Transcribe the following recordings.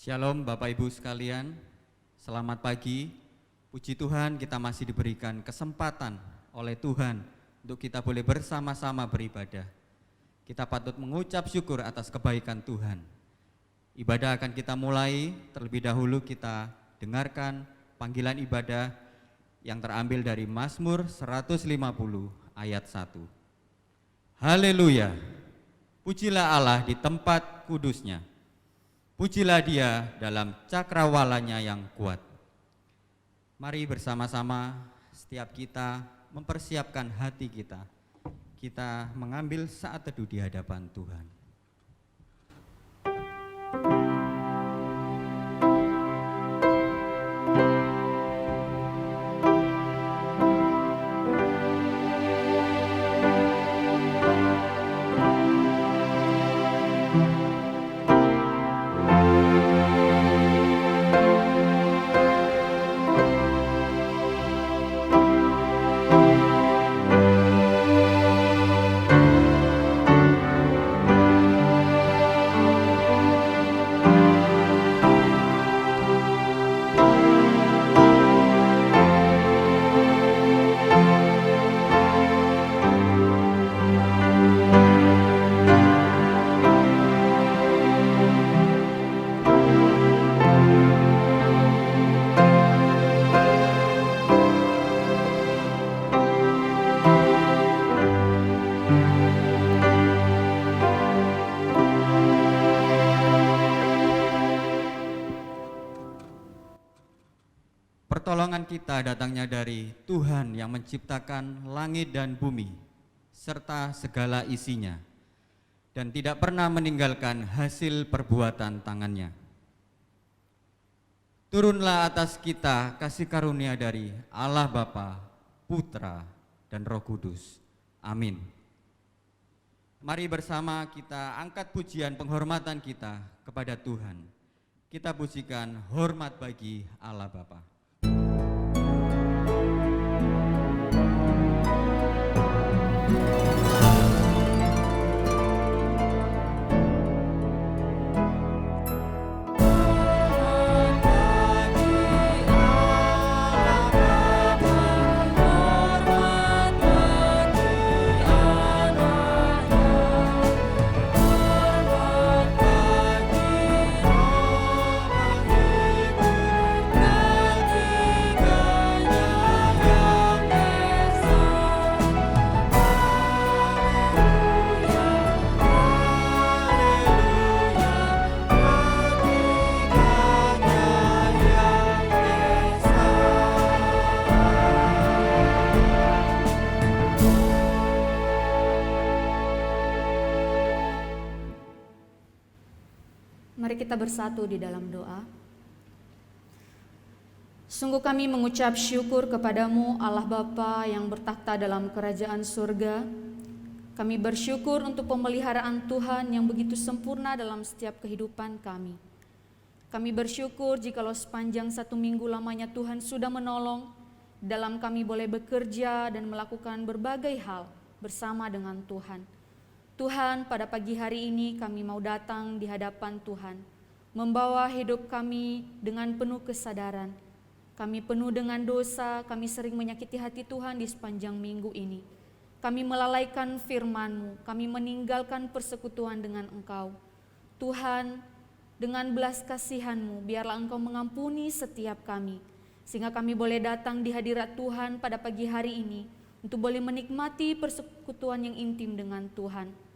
Shalom Bapak Ibu sekalian, selamat pagi. Puji Tuhan kita masih diberikan kesempatan oleh Tuhan untuk kita boleh bersama-sama beribadah. Kita patut mengucap syukur atas kebaikan Tuhan. Ibadah akan kita mulai, terlebih dahulu kita dengarkan panggilan ibadah yang terambil dari Mazmur 150 ayat 1. Haleluya, pujilah Allah di tempat kudusnya. Pujilah Dia dalam cakrawalanya yang kuat. Mari bersama-sama setiap kita mempersiapkan hati kita. Kita mengambil saat teduh di hadapan Tuhan. Pertolongan kita datangnya dari Tuhan yang menciptakan langit dan bumi, serta segala isinya, dan tidak pernah meninggalkan hasil perbuatan tangannya. Turunlah atas kita kasih karunia dari Allah Bapa, Putra, dan Roh Kudus. Amin. Mari bersama kita angkat pujian penghormatan kita kepada Tuhan. Kita pujikan hormat bagi Allah Bapa. Mari kita bersatu di dalam doa. Sungguh kami mengucap syukur kepadamu Allah Bapa yang bertakhta dalam kerajaan surga. Kami bersyukur untuk pemeliharaan Tuhan yang begitu sempurna dalam setiap kehidupan kami. Kami bersyukur jikalau sepanjang 1 minggu lamanya Tuhan sudah menolong dalam kami boleh bekerja dan melakukan berbagai hal bersama dengan Tuhan. Tuhan, pada pagi hari ini kami mau datang di hadapan Tuhan, membawa hidup kami dengan penuh kesadaran. Kami penuh dengan dosa, kami sering menyakiti hati Tuhan di sepanjang minggu ini. Kami melalaikan firman-Mu, kami meninggalkan persekutuan dengan Engkau. Tuhan, dengan belas kasihan-Mu, biarlah Engkau mengampuni setiap kami, sehingga kami boleh datang di hadirat Tuhan pada pagi hari ini, untuk boleh menikmati persekutuan yang intim dengan Tuhan.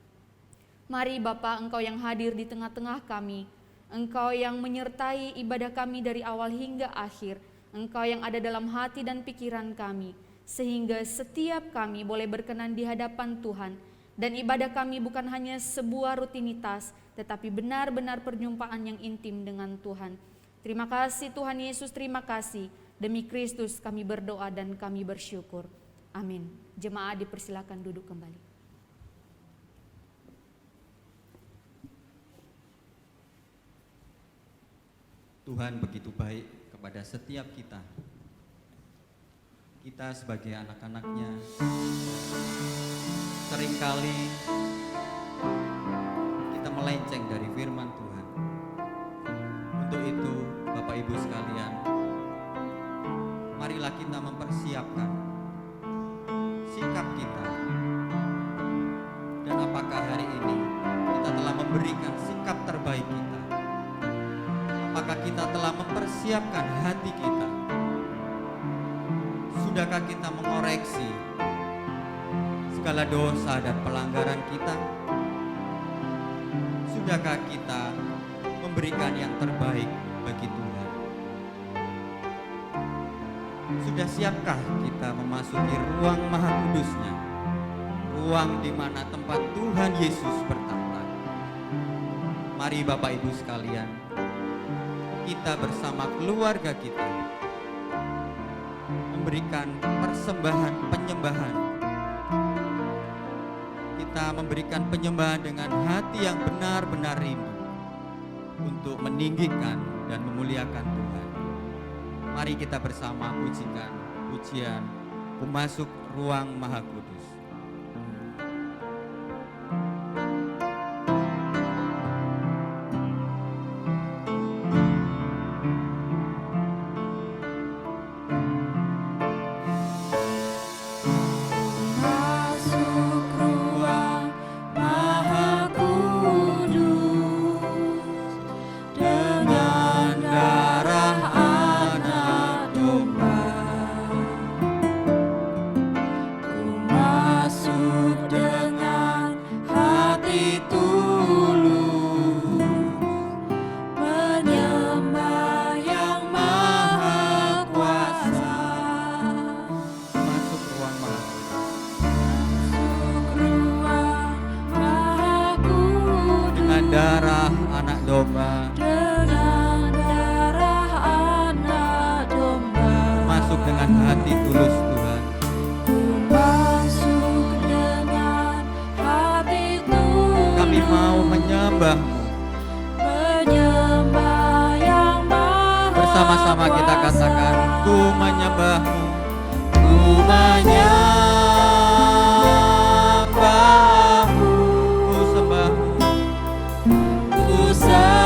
Mari Bapa, Engkau yang hadir di tengah-tengah kami, Engkau yang menyertai ibadah kami dari awal hingga akhir, Engkau yang ada dalam hati dan pikiran kami, sehingga setiap kami boleh berkenan di hadapan Tuhan, dan ibadah kami bukan hanya sebuah rutinitas, tetapi benar-benar perjumpaan yang intim dengan Tuhan. Terima kasih Tuhan Yesus, terima kasih. Demi Kristus kami berdoa dan kami bersyukur. Amin. Jemaat dipersilakan duduk kembali. Tuhan begitu baik kepada setiap kita. Kita sebagai anak-anaknya seringkali kita melenceng dari firman Tuhan. Untuk Untuk itu, Bapak Ibu sekalian, marilah kita mempersiapkan sikap kita. Dan apakah hari ini kita telah memberikan sikap terbaik kita? Apakah kita telah mempersiapkan hati kita? Sudahkah kita mengoreksi segala dosa dan pelanggaran kita? Sudahkah kita memberikan yang terbaik bagi Tuhan? Sudah siapkah kita memasuki ruang Maha Kudus-Nya? Ruang di mana tempat Tuhan Yesus bertahta. Mari Bapak Ibu sekalian, kita bersama keluarga kita memberikan persembahan penyembahan. Kita memberikan penyembahan dengan hati yang benar-benar rindu untuk meninggikan dan memuliakan Tuhan. Mari kita bersama pujikan pujian Ku Masuk Ruang Maha Kudus. Darah anak domba, dengan darah anak domba, masuk dengan hati tulus Tuhan. Ku masuk dengan hati tulus. Kami mau menyembah-Mu. Menyembah yang Maha Bersama-sama kita Kuasa. katakan, Ku menyembah-Mu. Ku menyembah-Mu. Ku sembah-Mu. Ku sembah-Mu.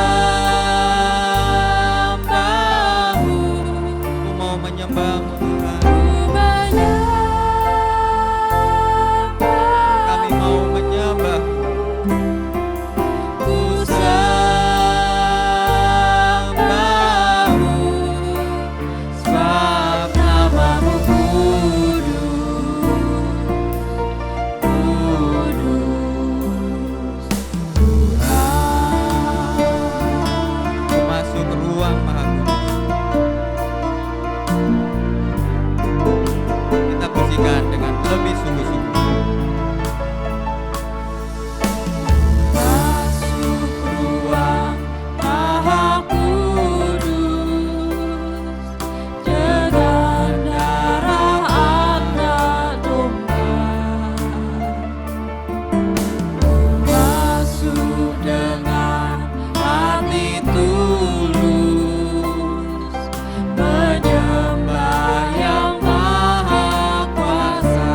Ku mau menyembah-Mu Tuhan. Ku menyembah. Kami mau menyembah-Mu. Ku sembah-Mu. Sebab nama-Mu kudus, kudus Tuhan. Ku masuk ruang Maha Kudus. Kita pujikan dengan lebih sungguh-sungguh. Masuk ruang Maha Kudus dengan darah anak domba. Masuk dengan hati tulus, menyembah yang Maha Kuasa.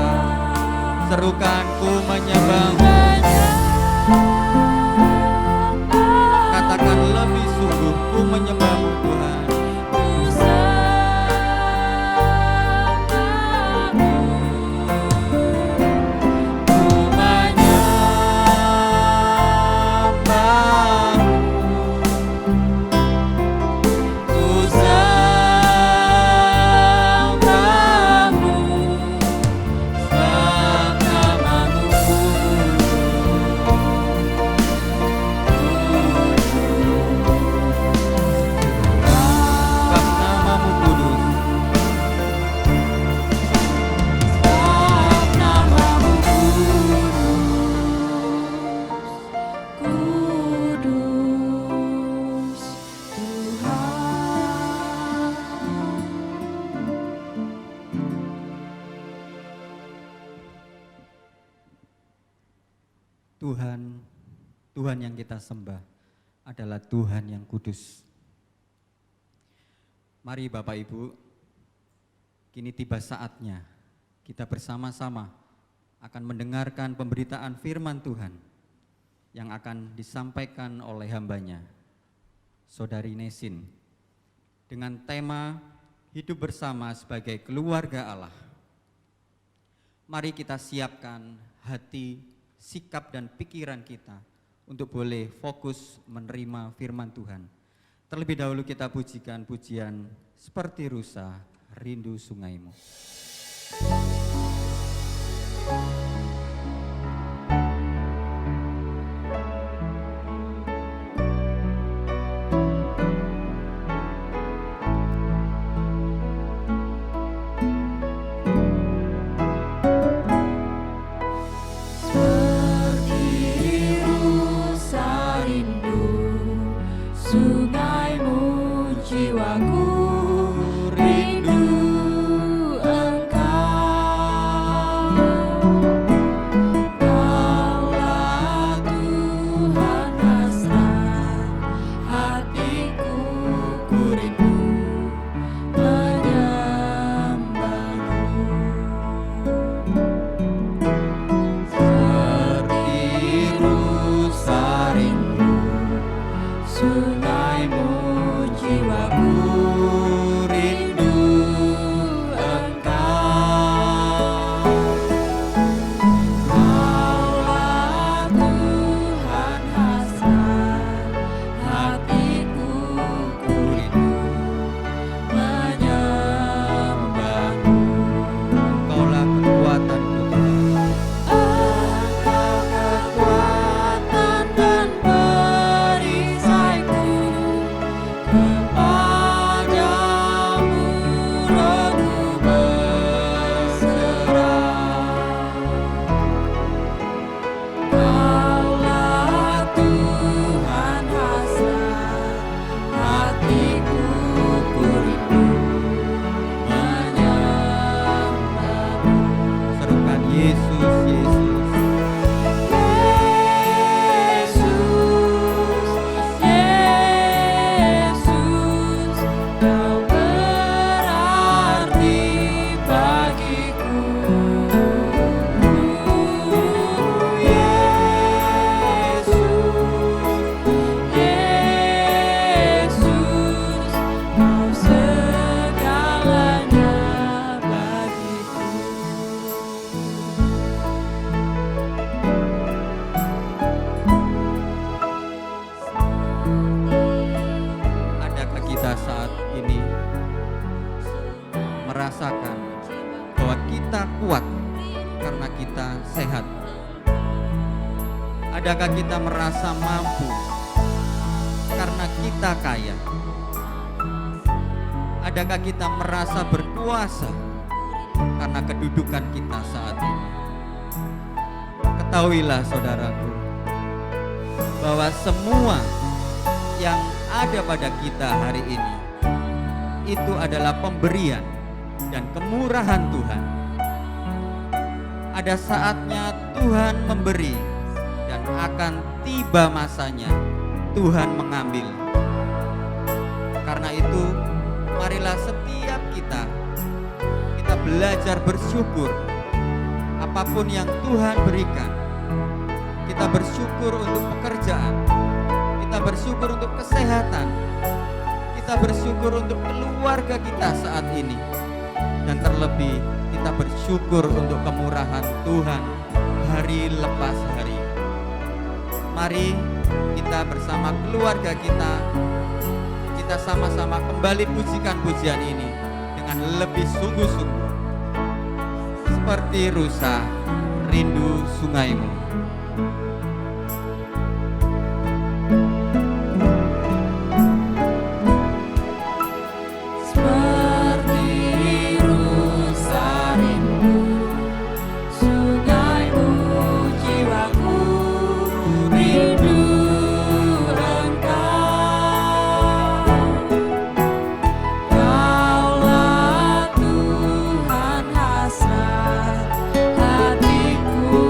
Serukan ku menyembah-Mu. Katakan lebih sungguh, ku menyembah-Mu Tuhan. Ku sembah-Mu. Ku menyembah-Mu. Ku sembah-Mu. Sebab nama-Mu Sebab nama-Mu kudus. Sebab nama-Mu kudus, Tuhan. Tuhan, Tuhan yang kita sembah adalah Tuhan yang kudus. Mari Bapak Ibu, kini tiba saatnya kita bersama-sama akan mendengarkan pemberitaan firman Tuhan yang akan disampaikan oleh hambanya. Saudari Nesin dengan tema hidup bersama sebagai keluarga Allah. Mari kita siapkan hati, sikap dan pikiran kita untuk boleh fokus menerima firman Tuhan. Terlebih dahulu kita pujikan pujian Seperti Rusa, Rindu Sungaimu. Merasakan bahwa kita kuat karena kita sehat? Adakah kita merasa mampu karena kita kaya? Adakah kita merasa berkuasa karena kedudukan kita saat ini? Ketahuilah saudaraku, bahwa semua yang ada pada kita hari ini itu adalah pemberian dan kemurahan Tuhan. Ada saatnya Tuhan memberi dan akan tiba masanya Tuhan mengambil. Karena itu marilah setiap kita belajar bersyukur apapun yang Tuhan berikan. Kita bersyukur untuk pekerjaan, kita bersyukur untuk kesehatan, kita bersyukur untuk keluarga kita saat ini, dan terlebih kita bersyukur untuk kemurahan Tuhan hari lepas hari. Mari kita bersama keluarga kita sama-sama kembali pujikan pujian ini dengan lebih sungguh-sungguh. Seperti rusa, rindu sungaimu. Hatiku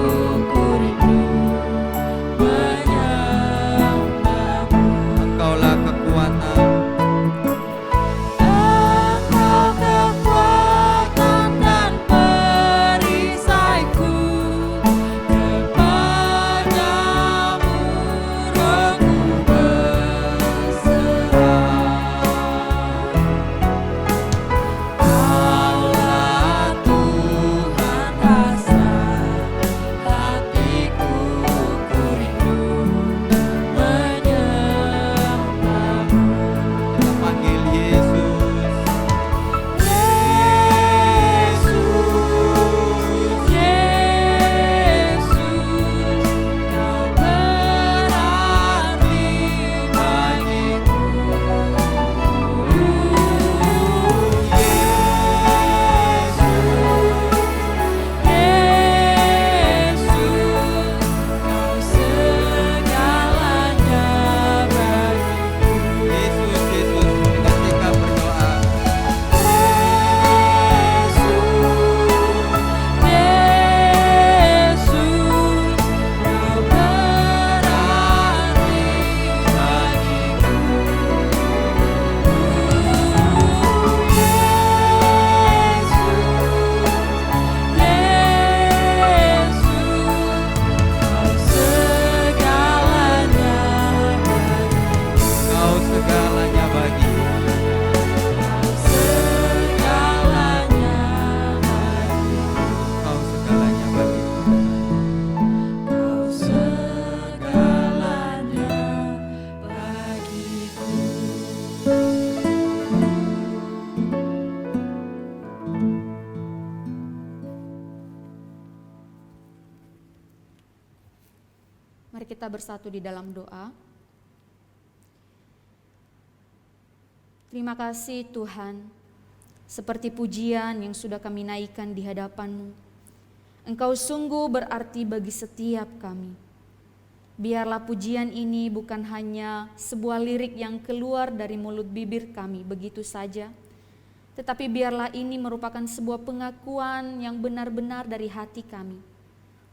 kita bersatu di dalam doa. Terima kasih Tuhan, seperti pujian yang sudah kami naikkan di hadapan-Mu. Engkau sungguh berarti bagi setiap kami. Biarlah pujian ini bukan hanya sebuah lirik yang keluar dari mulut bibir kami begitu saja, tetapi biarlah ini merupakan sebuah pengakuan yang benar-benar dari hati kami,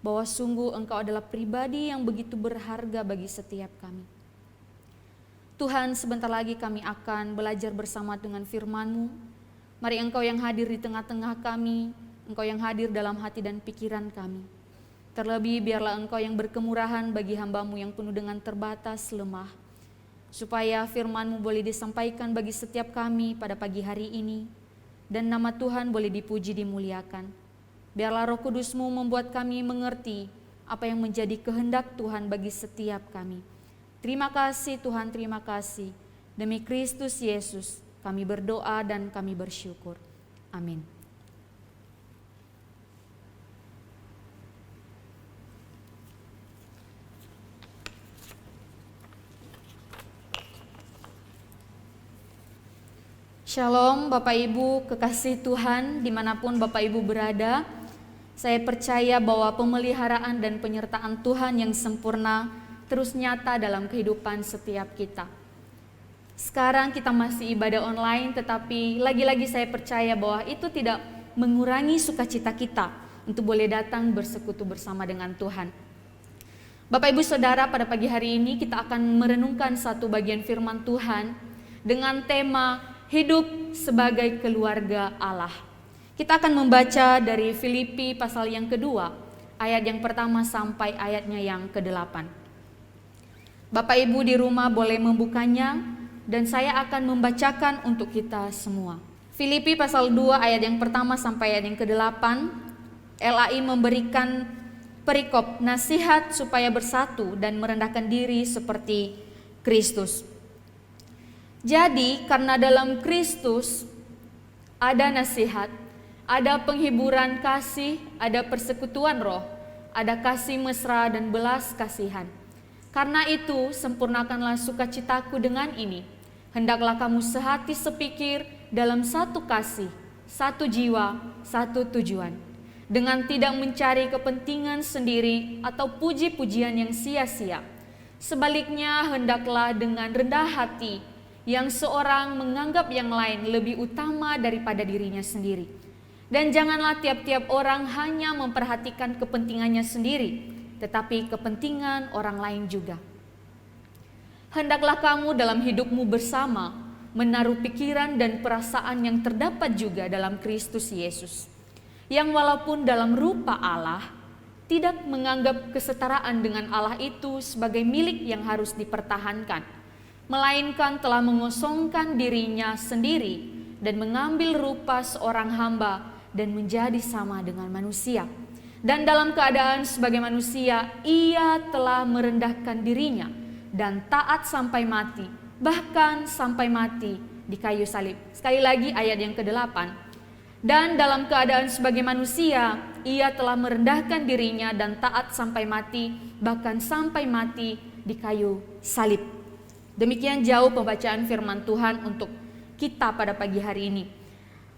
bahwa sungguh Engkau adalah pribadi yang begitu berharga bagi setiap kami. Tuhan, sebentar lagi kami akan belajar bersama dengan firman-Mu. Mari Engkau yang hadir di tengah-tengah kami, Engkau yang hadir dalam hati dan pikiran kami. Terlebih biarlah Engkau yang berkemurahan bagi hamba-Mu yang penuh dengan terbatas, lemah, supaya firman-Mu boleh disampaikan bagi setiap kami pada pagi hari ini, dan nama Tuhan boleh dipuji, dimuliakan. Biarlah Roh Kudus-Mu membuat kami mengerti apa yang menjadi kehendak Tuhan bagi setiap kami. Terima kasih Tuhan, terima kasih. Demi Kristus Yesus kami berdoa dan kami bersyukur. Amin. Shalom Bapak Ibu kekasih Tuhan dimanapun Bapak Ibu berada. Saya percaya bahwa pemeliharaan dan penyertaan Tuhan yang sempurna terus nyata dalam kehidupan setiap kita. Sekarang kita masih ibadah online, tetapi lagi-lagi saya percaya bahwa itu tidak mengurangi sukacita kita untuk boleh datang bersekutu bersama dengan Tuhan. Bapak Ibu Saudara, pada pagi hari ini kita akan merenungkan satu bagian firman Tuhan dengan tema hidup sebagai keluarga Allah. Kita akan membaca dari Filipi pasal yang kedua, ayat yang pertama sampai ayatnya yang ke-8. Bapak Ibu di rumah boleh membukanya dan saya akan membacakan untuk kita semua. Filipi pasal 2 ayat yang pertama sampai ayat yang ke-8. LAI memberikan perikop nasihat supaya bersatu dan merendahkan diri seperti Kristus. Jadi karena dalam Kristus ada nasihat, ada penghiburan kasih, ada persekutuan roh, ada kasih mesra dan belas kasihan. Karena itu sempurnakanlah sukacitaku dengan ini. Hendaklah kamu sehati sepikir dalam satu kasih, satu jiwa, satu tujuan. Dengan tidak mencari kepentingan sendiri atau puji-pujian yang sia-sia. Sebaliknya hendaklah dengan rendah hati, yang seorang menganggap yang lain lebih utama daripada dirinya sendiri. Dan janganlah tiap-tiap orang hanya memperhatikan kepentingannya sendiri, tetapi kepentingan orang lain juga. Hendaklah kamu dalam hidupmu bersama menaruh pikiran dan perasaan yang terdapat juga dalam Kristus Yesus, yang walaupun dalam rupa Allah, tidak menganggap kesetaraan dengan Allah itu sebagai milik yang harus dipertahankan, melainkan telah mengosongkan dirinya sendiri dan mengambil rupa seorang hamba dan menjadi sama dengan manusia. Dan dalam keadaan sebagai manusia, ia telah merendahkan dirinya dan taat sampai mati, bahkan sampai mati di kayu salib. Sekali lagi ayat yang ke-8. Dan dalam keadaan sebagai manusia, ia telah merendahkan dirinya dan taat sampai mati, bahkan sampai mati di kayu salib. Demikian jauh pembacaan firman Tuhan untuk kita pada pagi hari ini.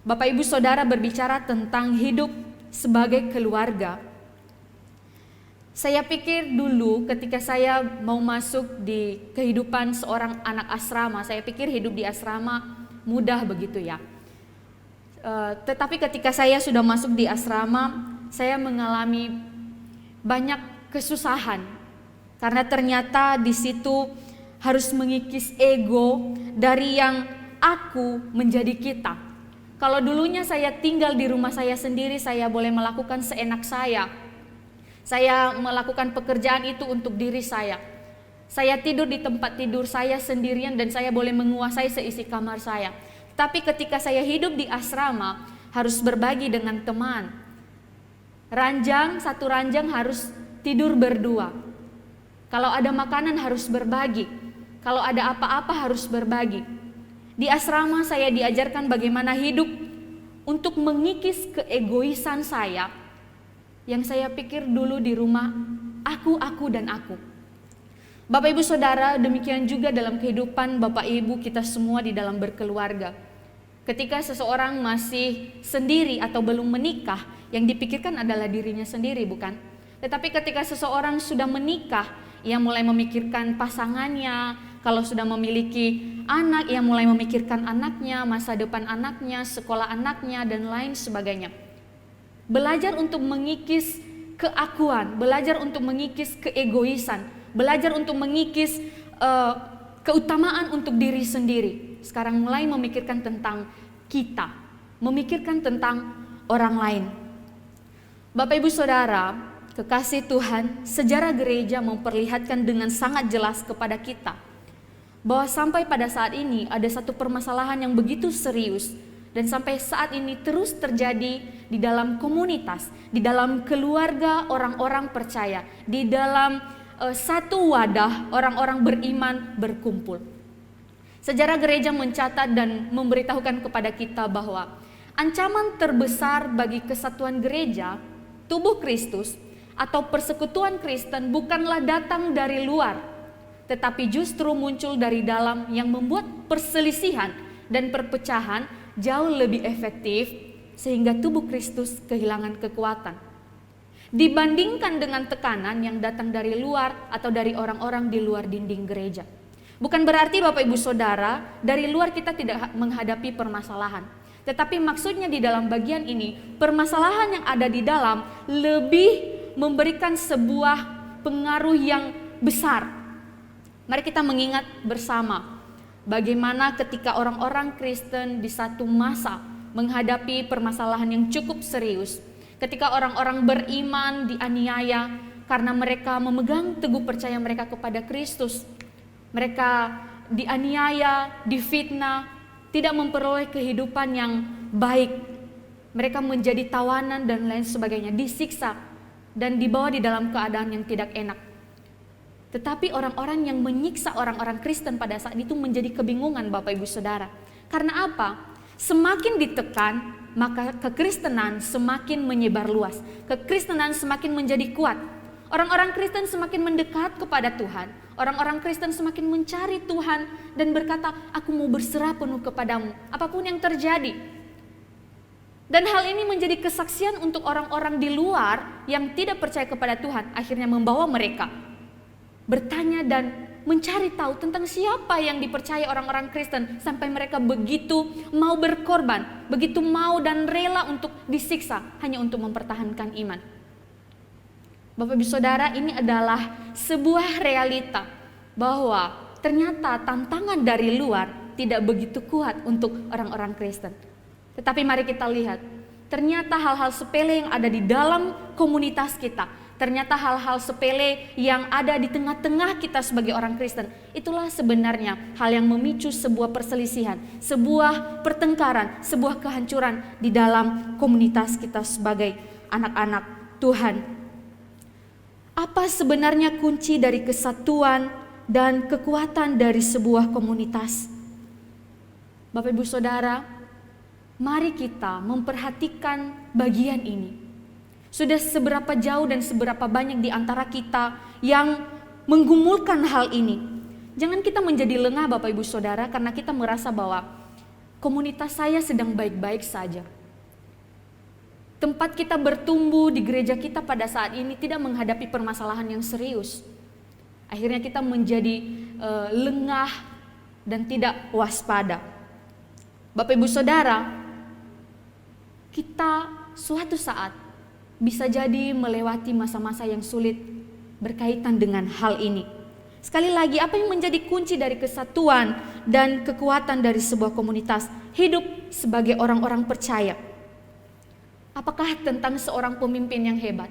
Bapak Ibu Saudara berbicara tentang hidup sebagai keluarga. Saya pikir dulu ketika saya mau masuk di kehidupan seorang anak asrama, saya pikir hidup di asrama mudah begitu ya. Tetapi ketika saya sudah masuk di asrama, saya mengalami banyak kesusahan. Karena ternyata di situ harus mengikis ego dari yang aku menjadi kita. Kalau dulunya saya tinggal di rumah saya sendiri, saya boleh melakukan seenak saya. Saya melakukan pekerjaan itu untuk diri saya. Saya tidur di tempat tidur saya sendirian dan saya boleh menguasai seisi kamar saya. Tapi ketika saya hidup di asrama, harus berbagi dengan teman. Satu ranjang harus tidur berdua. Kalau ada makanan harus berbagi. Kalau ada apa-apa harus berbagi. Di asrama saya diajarkan bagaimana hidup untuk mengikis keegoisan saya. Yang saya pikir dulu di rumah, aku dan aku. Bapak Ibu Saudara, demikian juga dalam kehidupan Bapak Ibu kita semua di dalam berkeluarga. Ketika seseorang masih sendiri atau belum menikah, yang dipikirkan adalah dirinya sendiri, bukan? Tetapi ketika seseorang sudah menikah, ia mulai memikirkan pasangannya. Kalau sudah memiliki anak, ia mulai memikirkan anaknya, masa depan anaknya, sekolah anaknya, dan lain sebagainya. Belajar untuk mengikis keakuan, belajar untuk mengikis keegoisan, belajar untuk mengikis keutamaan untuk diri sendiri. Sekarang mulai memikirkan tentang kita, memikirkan tentang orang lain. Bapak Ibu Saudara, kekasih Tuhan, sejarah gereja memperlihatkan dengan sangat jelas kepada kita bahwa sampai pada saat ini ada satu permasalahan yang begitu serius dan sampai saat ini terus terjadi di dalam komunitas, di dalam keluarga orang-orang percaya, di dalam satu wadah orang-orang beriman berkumpul. Sejarah gereja mencatat dan memberitahukan kepada kita bahwa ancaman terbesar bagi kesatuan gereja, tubuh Kristus, atau persekutuan Kristen bukanlah datang dari luar, tetapi justru muncul dari dalam yang membuat perselisihan dan perpecahan jauh lebih efektif sehingga tubuh Kristus kehilangan kekuatan. Dibandingkan dengan tekanan yang datang dari luar atau dari orang-orang di luar dinding gereja. Bukan berarti Bapak Ibu Saudara, dari luar kita tidak menghadapi permasalahan. Tetapi maksudnya di dalam bagian ini, permasalahan yang ada di dalam lebih memberikan sebuah pengaruh yang besar. Mari kita mengingat bersama bagaimana ketika orang-orang Kristen di satu masa menghadapi permasalahan yang cukup serius. Ketika orang-orang beriman dianiaya karena mereka memegang teguh percaya mereka kepada Kristus. Mereka dianiaya, difitnah, tidak memperoleh kehidupan yang baik. Mereka menjadi tawanan dan lain sebagainya, disiksa dan dibawa di dalam keadaan yang tidak enak. Tetapi orang-orang yang menyiksa orang-orang Kristen pada saat itu menjadi kebingungan Bapak Ibu Saudara. Karena apa? Semakin ditekan, maka kekristenan semakin menyebar luas. Kekristenan semakin menjadi kuat. Orang-orang Kristen semakin mendekat kepada Tuhan. Orang-orang Kristen semakin mencari Tuhan dan berkata, aku mau berserah penuh kepadamu, apapun yang terjadi. Dan hal ini menjadi kesaksian untuk orang-orang di luar yang tidak percaya kepada Tuhan. Akhirnya membawa mereka bertanya dan mencari tahu tentang siapa yang dipercaya orang-orang Kristen. Sampai mereka begitu mau berkorban, begitu mau dan rela untuk disiksa hanya untuk mempertahankan iman. Bapak Ibu Saudara, ini adalah sebuah realita bahwa ternyata tantangan dari luar tidak begitu kuat untuk orang-orang Kristen. Tetapi mari kita lihat, ternyata hal-hal sepele yang ada di dalam komunitas kita, ternyata hal-hal sepele yang ada di tengah-tengah kita sebagai orang Kristen, itulah sebenarnya hal yang memicu sebuah perselisihan, sebuah pertengkaran, sebuah kehancuran di dalam komunitas kita sebagai anak-anak Tuhan. Apa sebenarnya kunci dari kesatuan dan kekuatan dari sebuah komunitas? Bapak Ibu Saudara, mari kita memperhatikan bagian ini. Sudah seberapa jauh dan seberapa banyak di antara kita yang menggumulkan hal ini. Jangan kita menjadi lengah Bapak Ibu Saudara karena kita merasa bahwa komunitas saya sedang baik-baik saja. Tempat kita bertumbuh di gereja kita pada saat ini tidak menghadapi permasalahan yang serius. Akhirnya kita menjadi lengah dan tidak waspada. Bapak Ibu Saudara, kita suatu saat bisa jadi melewati masa-masa yang sulit berkaitan dengan hal ini. Sekali lagi, apa yang menjadi kunci dari kesatuan dan kekuatan dari sebuah komunitas? Hidup sebagai orang-orang percaya. Apakah tentang seorang pemimpin yang hebat?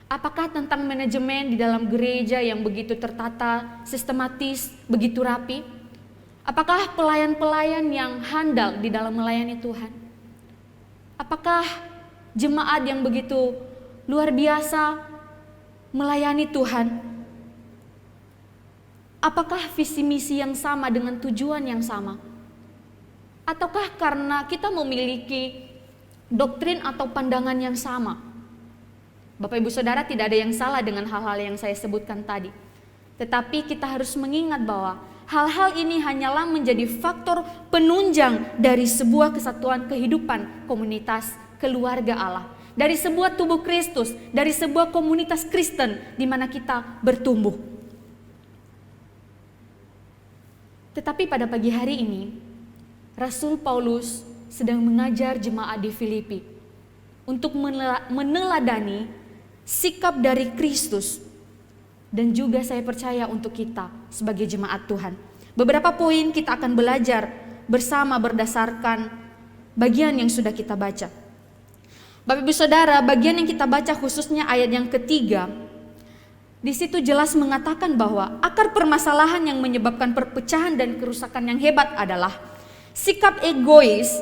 Apakah tentang manajemen di dalam gereja yang begitu tertata, sistematis, begitu rapi? Apakah pelayan-pelayan yang handal di dalam melayani Tuhan? Apakah jemaat yang begitu luar biasa melayani Tuhan? Apakah visi misi yang sama dengan tujuan yang sama? Ataukah karena kita memiliki doktrin atau pandangan yang sama? Bapak Ibu Saudara, tidak ada yang salah dengan hal-hal yang saya sebutkan tadi. Tetapi kita harus mengingat bahwa hal-hal ini hanyalah menjadi faktor penunjang dari sebuah kesatuan kehidupan komunitas keluarga Allah. Dari sebuah tubuh Kristus, dari sebuah komunitas Kristen di mana kita bertumbuh. Tetapi pada pagi hari ini, Rasul Paulus sedang mengajar jemaat di Filipi untuk meneladani sikap dari Kristus. Dan juga saya percaya untuk kita sebagai jemaat Tuhan. Beberapa poin kita akan belajar bersama berdasarkan bagian yang sudah kita baca. Bapak Ibu Saudara, bagian yang kita baca khususnya ayat yang ketiga, di situ jelas mengatakan bahwa akar permasalahan yang menyebabkan perpecahan dan kerusakan yang hebat adalah sikap egois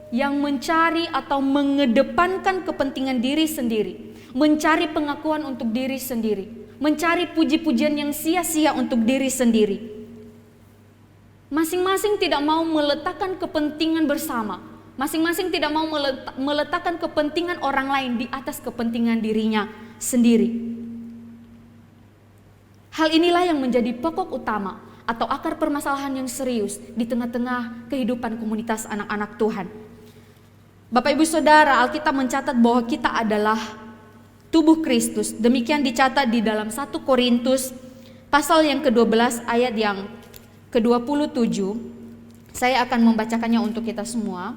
yang mencari atau mengedepankan kepentingan diri sendiri, mencari pengakuan untuk diri sendiri, mencari puji-pujian yang sia-sia untuk diri sendiri. Masing-masing tidak mau meletakkan kepentingan bersama. Masing-masing tidak mau meletakkan kepentingan orang lain di atas kepentingan dirinya sendiri. Hal inilah yang menjadi pokok utama atau akar permasalahan yang serius di tengah-tengah kehidupan komunitas anak-anak Tuhan. Bapak Ibu Saudara, Alkitab mencatat bahwa kita adalah tubuh Kristus. Demikian dicatat di dalam 1 Korintus pasal yang ke-12 ayat yang ke-27. Saya akan membacakannya untuk kita semua.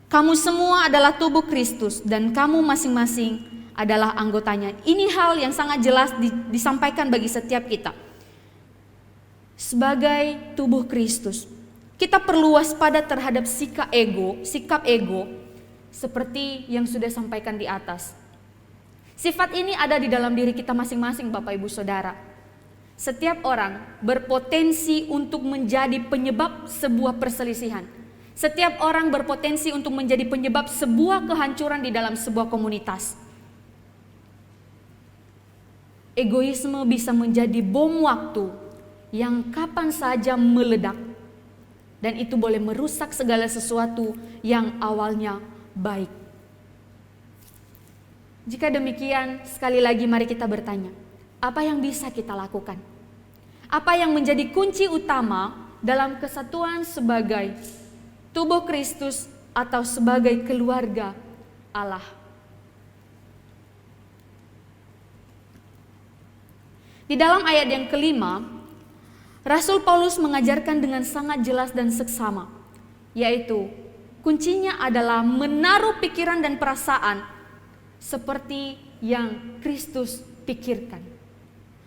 Kamu semua adalah tubuh Kristus dan kamu masing-masing adalah anggotanya. Ini hal yang sangat jelas disampaikan bagi setiap kita. Sebagai tubuh Kristus, kita perlu waspada terhadap sikap ego, seperti yang sudah sampaikan di atas. Sifat ini ada di dalam diri kita masing-masing, Bapak Ibu Saudara. Setiap orang berpotensi untuk menjadi penyebab sebuah perselisihan. Setiap orang berpotensi untuk menjadi penyebab sebuah kehancuran di dalam sebuah komunitas. Egoisme bisa menjadi bom waktu yang kapan saja meledak. Dan itu boleh merusak segala sesuatu yang awalnya baik. Jika demikian, sekali lagi mari kita bertanya, apa yang bisa kita lakukan? Apa yang menjadi kunci utama dalam kesatuan sebagai tubuh Kristus atau sebagai keluarga Allah? Di dalam ayat yang kelima, Rasul Paulus mengajarkan dengan sangat jelas dan seksama, yaitu kuncinya adalah menaruh pikiran dan perasaan seperti yang Kristus pikirkan.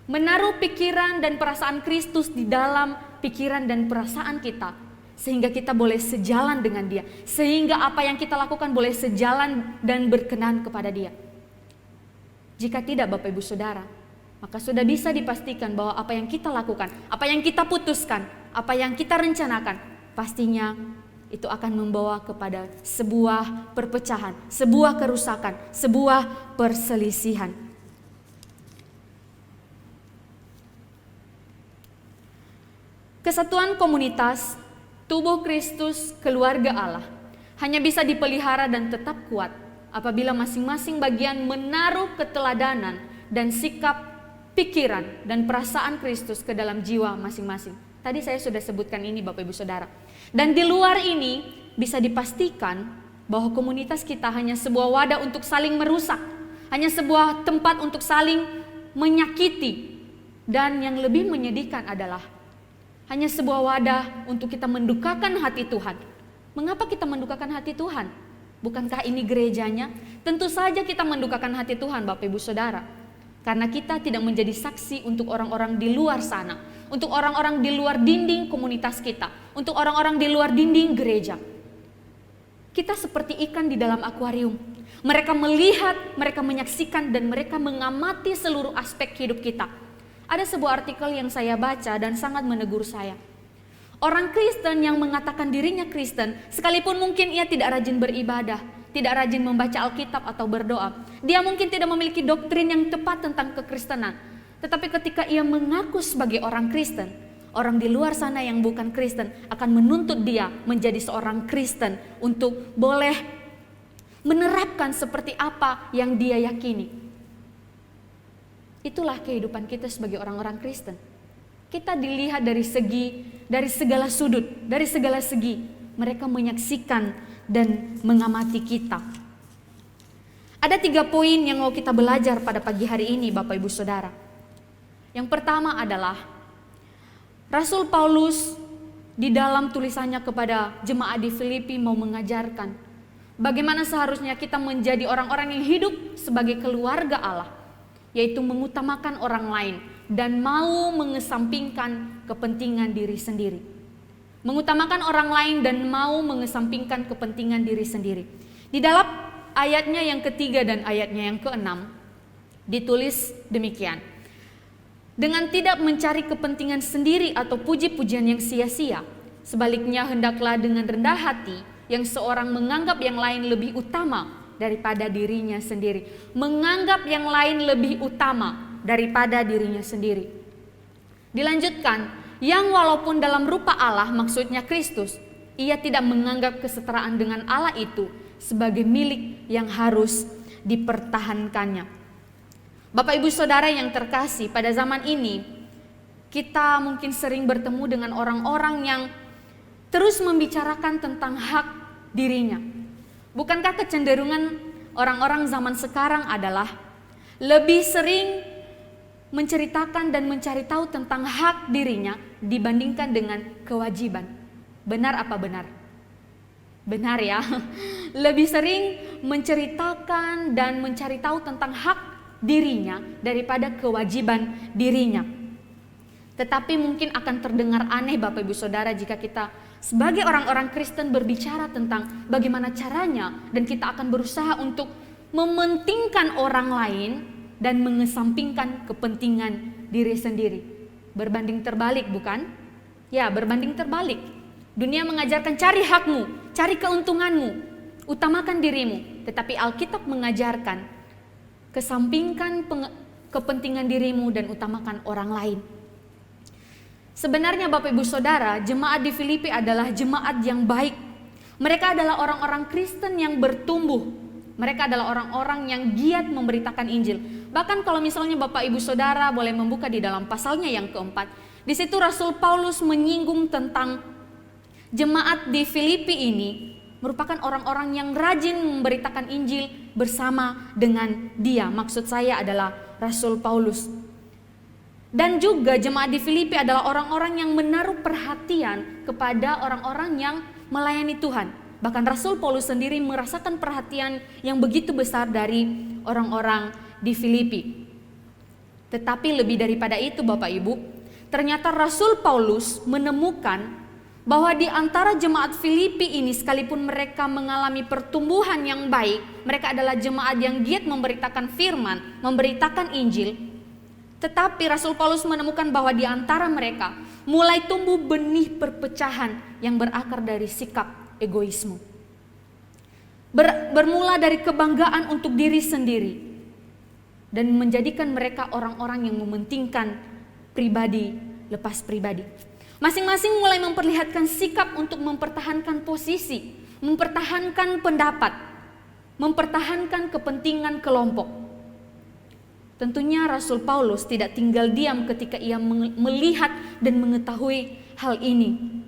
Menaruh pikiran dan perasaan Kristus di dalam pikiran dan perasaan kita, sehingga kita boleh sejalan dengan Dia, sehingga apa yang kita lakukan boleh sejalan dan berkenan kepada Dia. Jika tidak, Bapak Ibu Saudara, maka sudah bisa dipastikan bahwa apa yang kita lakukan, apa yang kita putuskan, apa yang kita rencanakan, pastinya itu akan membawa kepada sebuah perpecahan, sebuah kerusakan, sebuah perselisihan. Kesatuan komunitas, tubuh Kristus, keluarga Allah, hanya bisa dipelihara dan tetap kuat apabila masing-masing bagian menaruh keteladanan dan sikap pikiran dan perasaan Kristus ke dalam jiwa masing-masing. Tadi saya sudah sebutkan ini, Bapak Ibu Saudara. Dan di luar ini bisa dipastikan bahwa komunitas kita hanya sebuah wadah untuk saling merusak, hanya sebuah tempat untuk saling menyakiti, dan yang lebih menyedihkan adalah hanya sebuah wadah untuk kita mendukakan hati Tuhan. Mengapa kita mendukakan hati Tuhan? Bukankah ini gerejanya? Tentu saja kita mendukakan hati Tuhan, Bapak Ibu Saudara, karena kita tidak menjadi saksi untuk orang-orang di luar sana, untuk orang-orang di luar dinding komunitas kita, untuk orang-orang di luar dinding gereja. Kita seperti ikan di dalam akuarium. Mereka melihat, mereka menyaksikan, dan mereka mengamati seluruh aspek hidup kita. Ada sebuah artikel yang saya baca dan sangat menegur saya. Orang Kristen yang mengatakan dirinya Kristen, sekalipun mungkin ia tidak rajin beribadah, tidak rajin membaca Alkitab atau berdoa, dia mungkin tidak memiliki doktrin yang tepat tentang kekristenan. Tetapi ketika ia mengaku sebagai orang Kristen, orang di luar sana yang bukan Kristen akan menuntut dia menjadi seorang Kristen untuk boleh menerapkan seperti apa yang dia yakini. Itulah kehidupan kita sebagai orang-orang Kristen. Kita dilihat dari segala sudut, dari segala segi. Mereka menyaksikan dan mengamati kita. Ada 3 poin yang mau kita belajar pada pagi hari ini, Bapak Ibu Saudara. Yang pertama adalah Rasul Paulus di dalam tulisannya kepada jemaat di Filipi mau mengajarkan bagaimana seharusnya kita menjadi orang-orang yang hidup sebagai keluarga Allah, yaitu mengutamakan orang lain dan mau mengesampingkan kepentingan diri sendiri. Mengutamakan orang lain dan mau mengesampingkan kepentingan diri sendiri. Di dalam ayatnya yang ketiga dan ayatnya yang keenam ditulis demikian. Dengan tidak mencari kepentingan sendiri atau puji-pujian yang sia-sia, sebaliknya hendaklah dengan rendah hati yang seorang menganggap yang lain lebih utama daripada dirinya sendiri. Menganggap yang lain lebih utama daripada dirinya sendiri. Dilanjutkan, yang walaupun dalam rupa Allah, maksudnya Kristus, ia tidak menganggap kesetaraan dengan Allah itu sebagai milik yang harus dipertahankannya. Bapak Ibu Saudara yang terkasih, pada zaman ini kita mungkin sering bertemu dengan orang-orang yang terus membicarakan tentang hak dirinya. Bukankah kecenderungan orang-orang zaman sekarang adalah lebih sering menceritakan dan mencari tahu tentang hak dirinya dibandingkan dengan kewajiban? Benar apa benar? Benar ya. Lebih sering menceritakan dan mencari tahu tentang hak dirinya daripada kewajiban dirinya. Tetapi mungkin akan terdengar aneh Bapak Ibu Saudara jika kita sebagai orang-orang Kristen berbicara tentang bagaimana caranya dan kita akan berusaha untuk mementingkan orang lain dan mengesampingkan kepentingan diri sendiri. Berbanding terbalik, bukan? Ya, berbanding terbalik. Dunia mengajarkan cari hakmu, cari keuntunganmu, utamakan dirimu. Tetapi Alkitab mengajarkan kesampingkan kepentingan dirimu dan utamakan orang lain. Sebenarnya Bapak Ibu Saudara, jemaat di Filipi adalah jemaat yang baik. Mereka adalah orang-orang Kristen yang bertumbuh. Mereka adalah orang-orang yang giat memberitakan Injil. Bahkan kalau misalnya Bapak Ibu Saudara boleh membuka di dalam pasalnya yang keempat, di situ Rasul Paulus menyinggung tentang jemaat di Filipi ini merupakan orang-orang yang rajin memberitakan Injil bersama dengan dia. Maksud saya adalah Rasul Paulus. Dan juga jemaat di Filipi adalah orang-orang yang menaruh perhatian kepada orang-orang yang melayani Tuhan. Bahkan Rasul Paulus sendiri merasakan perhatian yang begitu besar dari orang-orang di Filipi. Tetapi lebih daripada itu Bapak Ibu, ternyata Rasul Paulus menemukan bahwa di antara jemaat Filipi ini sekalipun mereka mengalami pertumbuhan yang baik, mereka adalah jemaat yang giat memberitakan firman, memberitakan Injil, tetapi Rasul Paulus menemukan bahwa di antara mereka mulai tumbuh benih perpecahan yang berakar dari sikap egoisme. Bermula dari kebanggaan untuk diri sendiri dan menjadikan mereka orang-orang yang mementingkan pribadi lepas pribadi. Masing-masing mulai memperlihatkan sikap untuk mempertahankan posisi, mempertahankan pendapat, mempertahankan kepentingan kelompok. Tentunya Rasul Paulus tidak tinggal diam ketika ia melihat dan mengetahui hal ini.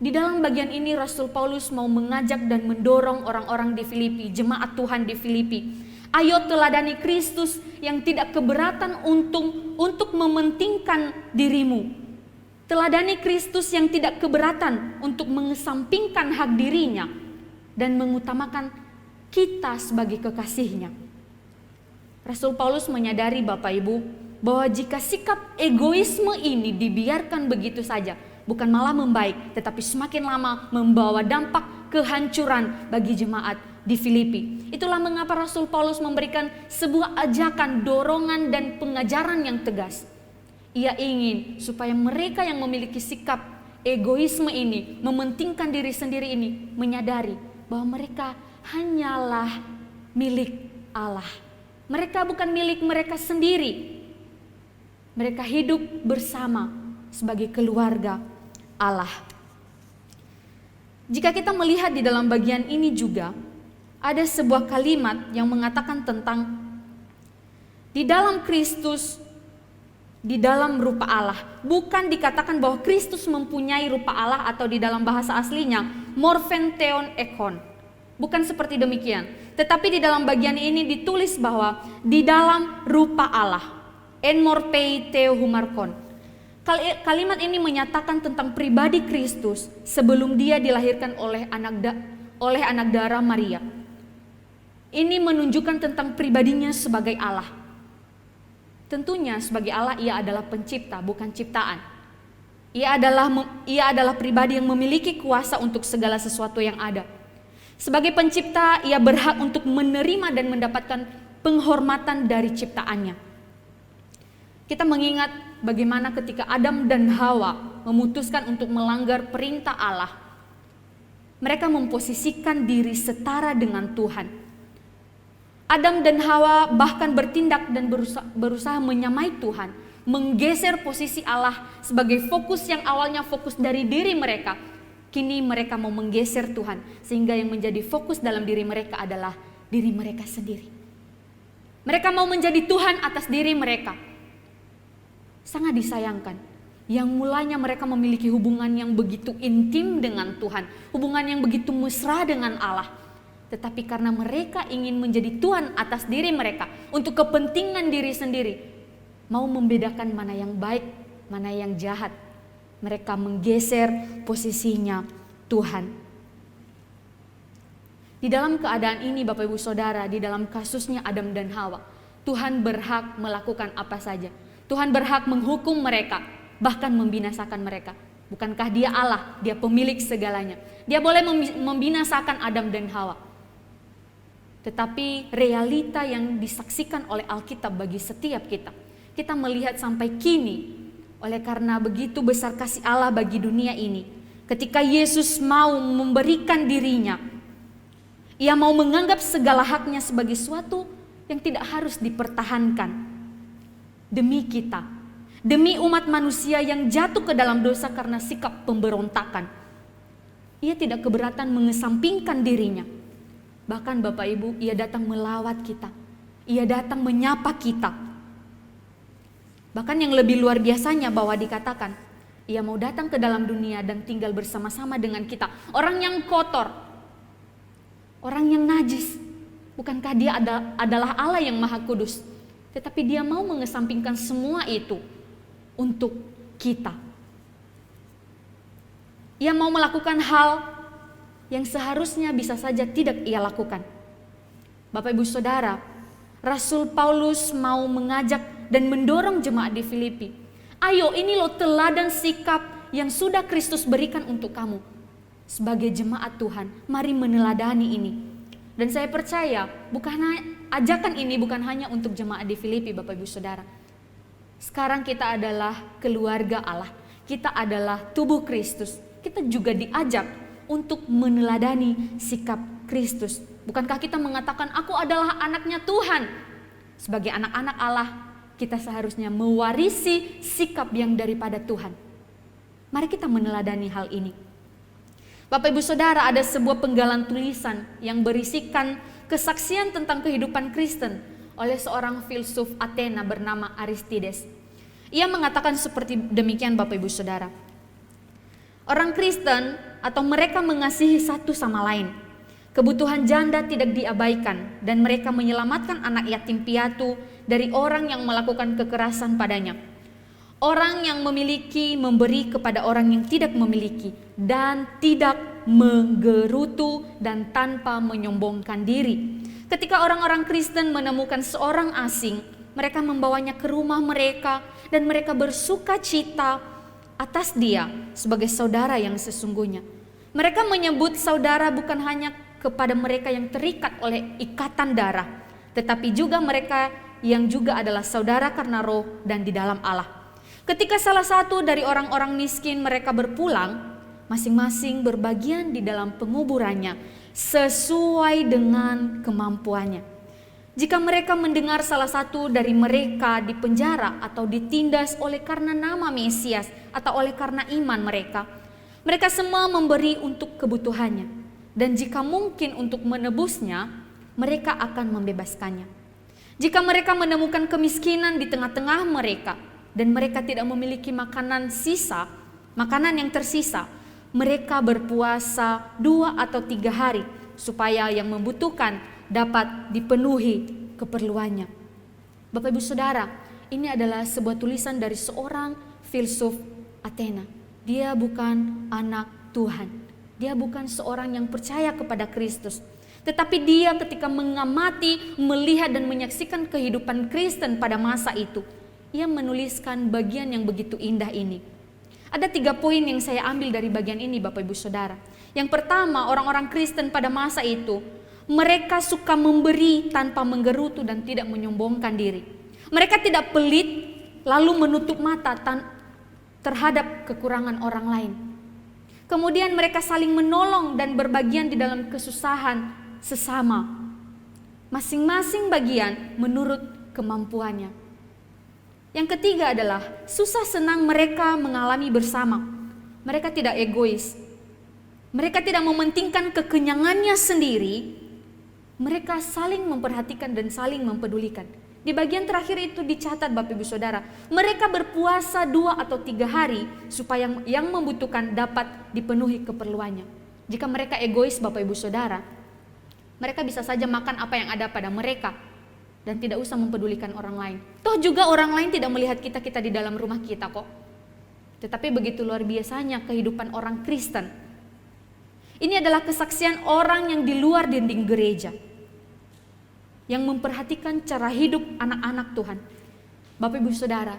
Di dalam bagian ini Rasul Paulus mau mengajak dan mendorong orang-orang di Filipi, jemaat Tuhan di Filipi. Ayo teladani Kristus yang tidak keberatan untuk mementingkan dirimu. Teladani Kristus yang tidak keberatan untuk mengesampingkan hak dirinya dan mengutamakan kita sebagai kekasihnya. Rasul Paulus menyadari Bapak Ibu bahwa jika sikap egoisme ini dibiarkan begitu saja, bukan malah membaik, tetapi semakin lama membawa dampak kehancuran bagi jemaat di Filipi. Itulah mengapa Rasul Paulus memberikan sebuah ajakan, dorongan dan pengajaran yang tegas. Ia ingin supaya mereka yang memiliki sikap egoisme ini, mementingkan diri sendiri ini, menyadari bahwa mereka hanyalah milik Allah. Mereka bukan milik mereka sendiri. Mereka hidup bersama sebagai keluarga Allah. Jika kita melihat di dalam bagian ini juga, ada sebuah kalimat yang mengatakan tentang Di dalam Kristus, di dalam rupa Allah. Bukan dikatakan bahwa Kristus mempunyai rupa Allah atau di dalam bahasa aslinya morphen theon ekon. Bukan seperti demikian. Tetapi di dalam bagian ini ditulis bahwa di dalam rupa Allah. En morpei theo humarkon. Kalimat ini menyatakan tentang pribadi Kristus sebelum dia dilahirkan oleh anak darah Maria. Ini menunjukkan tentang pribadinya sebagai Allah. Tentunya sebagai Allah ia adalah pencipta, bukan ciptaan. Ia adalah pribadi yang memiliki kuasa untuk segala sesuatu yang ada. Sebagai pencipta, ia berhak untuk menerima dan mendapatkan penghormatan dari ciptaannya. Kita mengingat bagaimana ketika Adam dan Hawa memutuskan untuk melanggar perintah Allah. Mereka memposisikan diri setara dengan Tuhan. Adam dan Hawa bahkan bertindak dan berusaha menyamai Tuhan, menggeser posisi Allah sebagai fokus yang awalnya fokus dari diri mereka. Kini mereka mau menggeser Tuhan, sehingga yang menjadi fokus dalam diri mereka adalah diri mereka sendiri. Mereka mau menjadi Tuhan atas diri mereka. Sangat disayangkan, yang mulanya mereka memiliki hubungan yang begitu intim dengan Tuhan, hubungan yang begitu mesra dengan Allah. Tetapi karena mereka ingin menjadi Tuhan atas diri mereka untuk kepentingan diri sendiri, mau membedakan mana yang baik, mana yang jahat, mereka menggeser posisinya Tuhan. Di dalam keadaan ini Bapak Ibu Saudara, di dalam kasusnya Adam dan Hawa, Tuhan berhak melakukan apa saja. Tuhan berhak menghukum mereka, bahkan membinasakan mereka. Bukankah Dia Allah, Dia pemilik segalanya. Dia boleh membinasakan Adam dan Hawa. Tetapi realita yang disaksikan oleh Alkitab bagi setiap kita, kita melihat sampai kini, oleh karena begitu besar kasih Allah bagi dunia ini, ketika Yesus mau memberikan dirinya, Ia mau menganggap segala haknya sebagai suatu yang tidak harus dipertahankan. Demi kita, demi umat manusia yang jatuh ke dalam dosa karena sikap pemberontakan, Ia tidak keberatan mengesampingkan dirinya. Bahkan Bapak Ibu, Ia datang melawat kita. Ia datang menyapa kita. Bahkan yang lebih luar biasanya bahwa dikatakan, Ia mau datang ke dalam dunia dan tinggal bersama-sama dengan kita. Orang yang kotor, orang yang najis. Bukankah Dia adalah Allah yang Maha Kudus? Tetapi Dia mau mengesampingkan semua itu untuk kita. Ia mau melakukan hal yang seharusnya bisa saja tidak Ia lakukan. Bapak Ibu Saudara, Rasul Paulus mau mengajak dan mendorong jemaat di Filipi. Ayo, ini loh teladan sikap yang sudah Kristus berikan untuk kamu. Sebagai jemaat Tuhan, mari meneladani ini. Dan saya percaya ajakan ini bukan hanya untuk jemaat di Filipi, Bapak Ibu Saudara. Sekarang kita adalah keluarga Allah. Kita adalah tubuh Kristus. Kita juga diajak untuk meneladani sikap Kristus. Bukankah kita mengatakan aku adalah anaknya Tuhan? Sebagai anak-anak Allah, kita seharusnya mewarisi sikap yang daripada Tuhan. Mari kita meneladani hal ini. Bapak Ibu Saudara, ada sebuah penggalan tulisan yang berisikan kesaksian tentang kehidupan Kristen oleh seorang filsuf Athena bernama Aristides. Ia mengatakan seperti demikian Bapak Ibu Saudara. Orang Kristen atau mereka mengasihi satu sama lain. Kebutuhan janda tidak diabaikan dan mereka menyelamatkan anak yatim piatu dari orang yang melakukan kekerasan padanya. Orang yang memiliki memberi kepada orang yang tidak memiliki dan tidak menggerutu dan tanpa menyombongkan diri. Ketika orang-orang Kristen menemukan seorang asing, mereka membawanya ke rumah mereka dan mereka bersuka cita atas dia sebagai saudara yang sesungguhnya. Mereka menyebut saudara bukan hanya kepada mereka yang terikat oleh ikatan darah, tetapi juga mereka yang juga adalah saudara karena roh dan di dalam Allah. Ketika salah satu dari orang-orang miskin mereka berpulang, masing-masing berbagian di dalam penguburannya sesuai dengan kemampuannya. Jika mereka mendengar salah satu dari mereka dipenjara atau ditindas oleh karena nama Mesias atau oleh karena iman mereka, mereka semua memberi untuk kebutuhannya. Dan jika mungkin untuk menebusnya, mereka akan membebaskannya. Jika mereka menemukan kemiskinan di tengah-tengah mereka dan mereka tidak memiliki makanan sisa, makanan yang tersisa, mereka berpuasa 2 atau 3 hari supaya yang membutuhkan dapat dipenuhi keperluannya. Bapak Ibu Saudara, ini adalah sebuah tulisan dari seorang filsuf Athena. Dia bukan anak Tuhan. Dia bukan seorang yang percaya kepada Kristus. Tetapi dia ketika mengamati, melihat dan menyaksikan kehidupan Kristen pada masa itu, ia menuliskan bagian yang begitu indah ini. Ada 3 poin yang saya ambil dari bagian ini Bapak Ibu Saudara. Yang pertama, orang-orang Kristen pada masa itu, mereka suka memberi tanpa menggerutu dan tidak menyombongkan diri. Mereka tidak pelit lalu menutup mata terhadap kekurangan orang lain. Kemudian mereka saling menolong dan berbagian di dalam kesusahan sesama. Masing-masing bagian menurut kemampuannya. Yang ketiga adalah susah senang mereka mengalami bersama. Mereka tidak egois. Mereka tidak mementingkan kekenyangannya sendiri. Mereka saling memperhatikan dan saling mempedulikan. Di bagian terakhir itu dicatat Bapak Ibu Saudara, mereka berpuasa 2 atau 3 hari supaya yang membutuhkan dapat dipenuhi keperluannya. Jika mereka egois Bapak Ibu Saudara, mereka bisa saja makan apa yang ada pada mereka dan tidak usah mempedulikan orang lain. Toh juga orang lain tidak melihat kita di dalam rumah kita kok. Tetapi begitu luar biasanya kehidupan orang Kristen. Ini adalah kesaksian orang yang di luar dinding gereja, yang memperhatikan cara hidup anak-anak Tuhan. Bapak Ibu Saudara,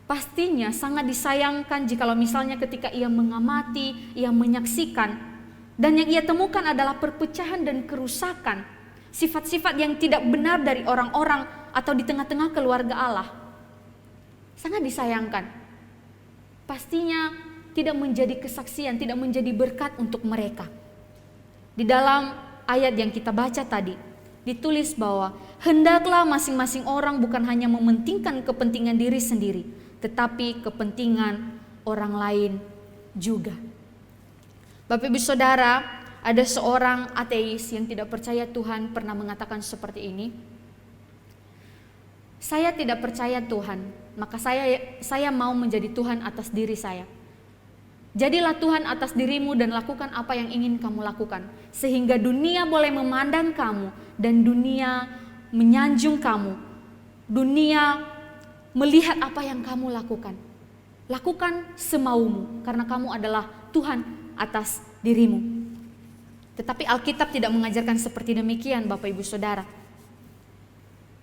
pastinya sangat disayangkan jikalau misalnya ketika ia mengamati, ia menyaksikan, dan yang ia temukan adalah perpecahan dan kerusakan, sifat-sifat yang tidak benar dari orang-orang atau di tengah-tengah keluarga Allah. Sangat disayangkan. Pastinya tidak menjadi kesaksian, tidak menjadi berkat untuk mereka. Di dalam ayat yang kita baca tadi, ditulis bahwa hendaklah masing-masing orang bukan hanya mementingkan kepentingan diri sendiri, tetapi kepentingan orang lain juga. Bapak Ibu Saudara, ada seorang ateis yang tidak percaya Tuhan pernah mengatakan seperti ini. Saya tidak percaya Tuhan, maka saya mau menjadi Tuhan atas diri saya. Jadilah Tuhan atas dirimu dan lakukan apa yang ingin kamu lakukan, sehingga dunia boleh memandang kamu dan dunia menyanjung kamu. Dunia melihat apa yang kamu lakukan. Lakukan semaumu karena kamu adalah Tuhan atas dirimu. Tetapi Alkitab tidak mengajarkan seperti demikian Bapak Ibu Saudara.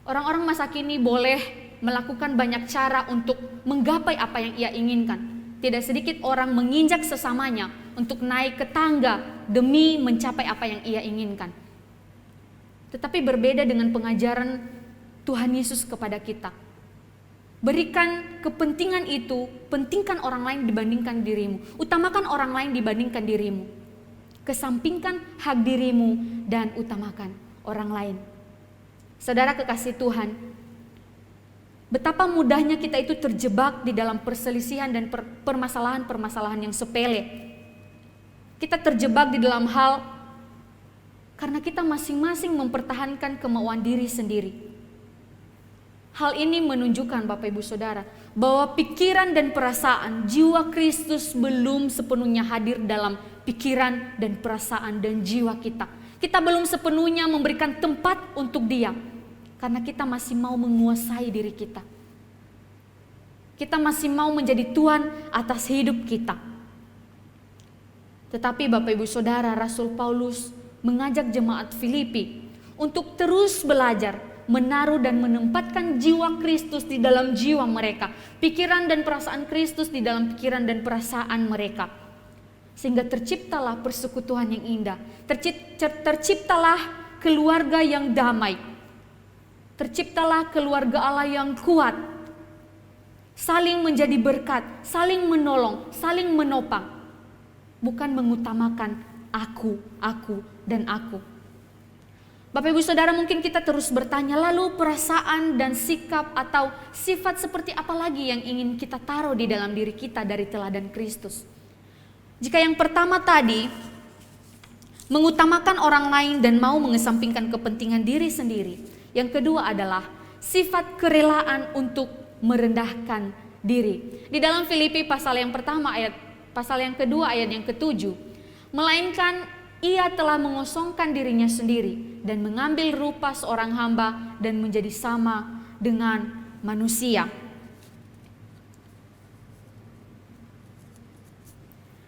Orang-orang masa kini boleh melakukan banyak cara untuk menggapai apa yang ia inginkan. Tidak sedikit orang menginjak sesamanya untuk naik ke tangga demi mencapai apa yang ia inginkan. Tetapi berbeda dengan pengajaran Tuhan Yesus kepada kita. Berikan kepentingan itu, pentingkan orang lain dibandingkan dirimu. Utamakan orang lain dibandingkan dirimu. Kesampingkan hak dirimu dan utamakan orang lain. Saudara kekasih Tuhan, betapa mudahnya kita itu terjebak di dalam perselisihan dan permasalahan-permasalahan yang sepele. Kita terjebak di dalam hal karena kita masing-masing mempertahankan kemauan diri sendiri. Hal ini menunjukkan Bapak Ibu Saudara bahwa pikiran dan perasaan jiwa Kristus belum sepenuhnya hadir dalam pikiran dan perasaan dan jiwa kita. Kita belum sepenuhnya memberikan tempat untuk Dia. Karena kita masih mau menguasai diri kita. Kita masih mau menjadi Tuhan atas hidup kita. Tetapi Bapak Ibu Saudara, Rasul Paulus mengajak jemaat Filipi untuk terus belajar, menaruh dan menempatkan jiwa Kristus di dalam jiwa mereka. Pikiran dan perasaan Kristus di dalam pikiran dan perasaan mereka. Sehingga terciptalah persekutuan yang indah. Terciptalah keluarga yang damai. Terciptalah keluarga Allah yang kuat, saling menjadi berkat, saling menolong, saling menopang, bukan mengutamakan aku, dan aku. Bapak Ibu Saudara, mungkin kita terus bertanya, lalu perasaan dan sikap atau sifat seperti apa lagi yang ingin kita taruh di dalam diri kita dari teladan Kristus? Jika yang pertama tadi, mengutamakan orang lain dan mau mengesampingkan kepentingan diri sendiri. Yang kedua adalah sifat kerelaan untuk merendahkan diri. Di dalam Filipi pasal yang pertama pasal yang kedua ayat yang ke-7, melainkan ia telah mengosongkan dirinya sendiri dan mengambil rupa seorang hamba dan menjadi sama dengan manusia.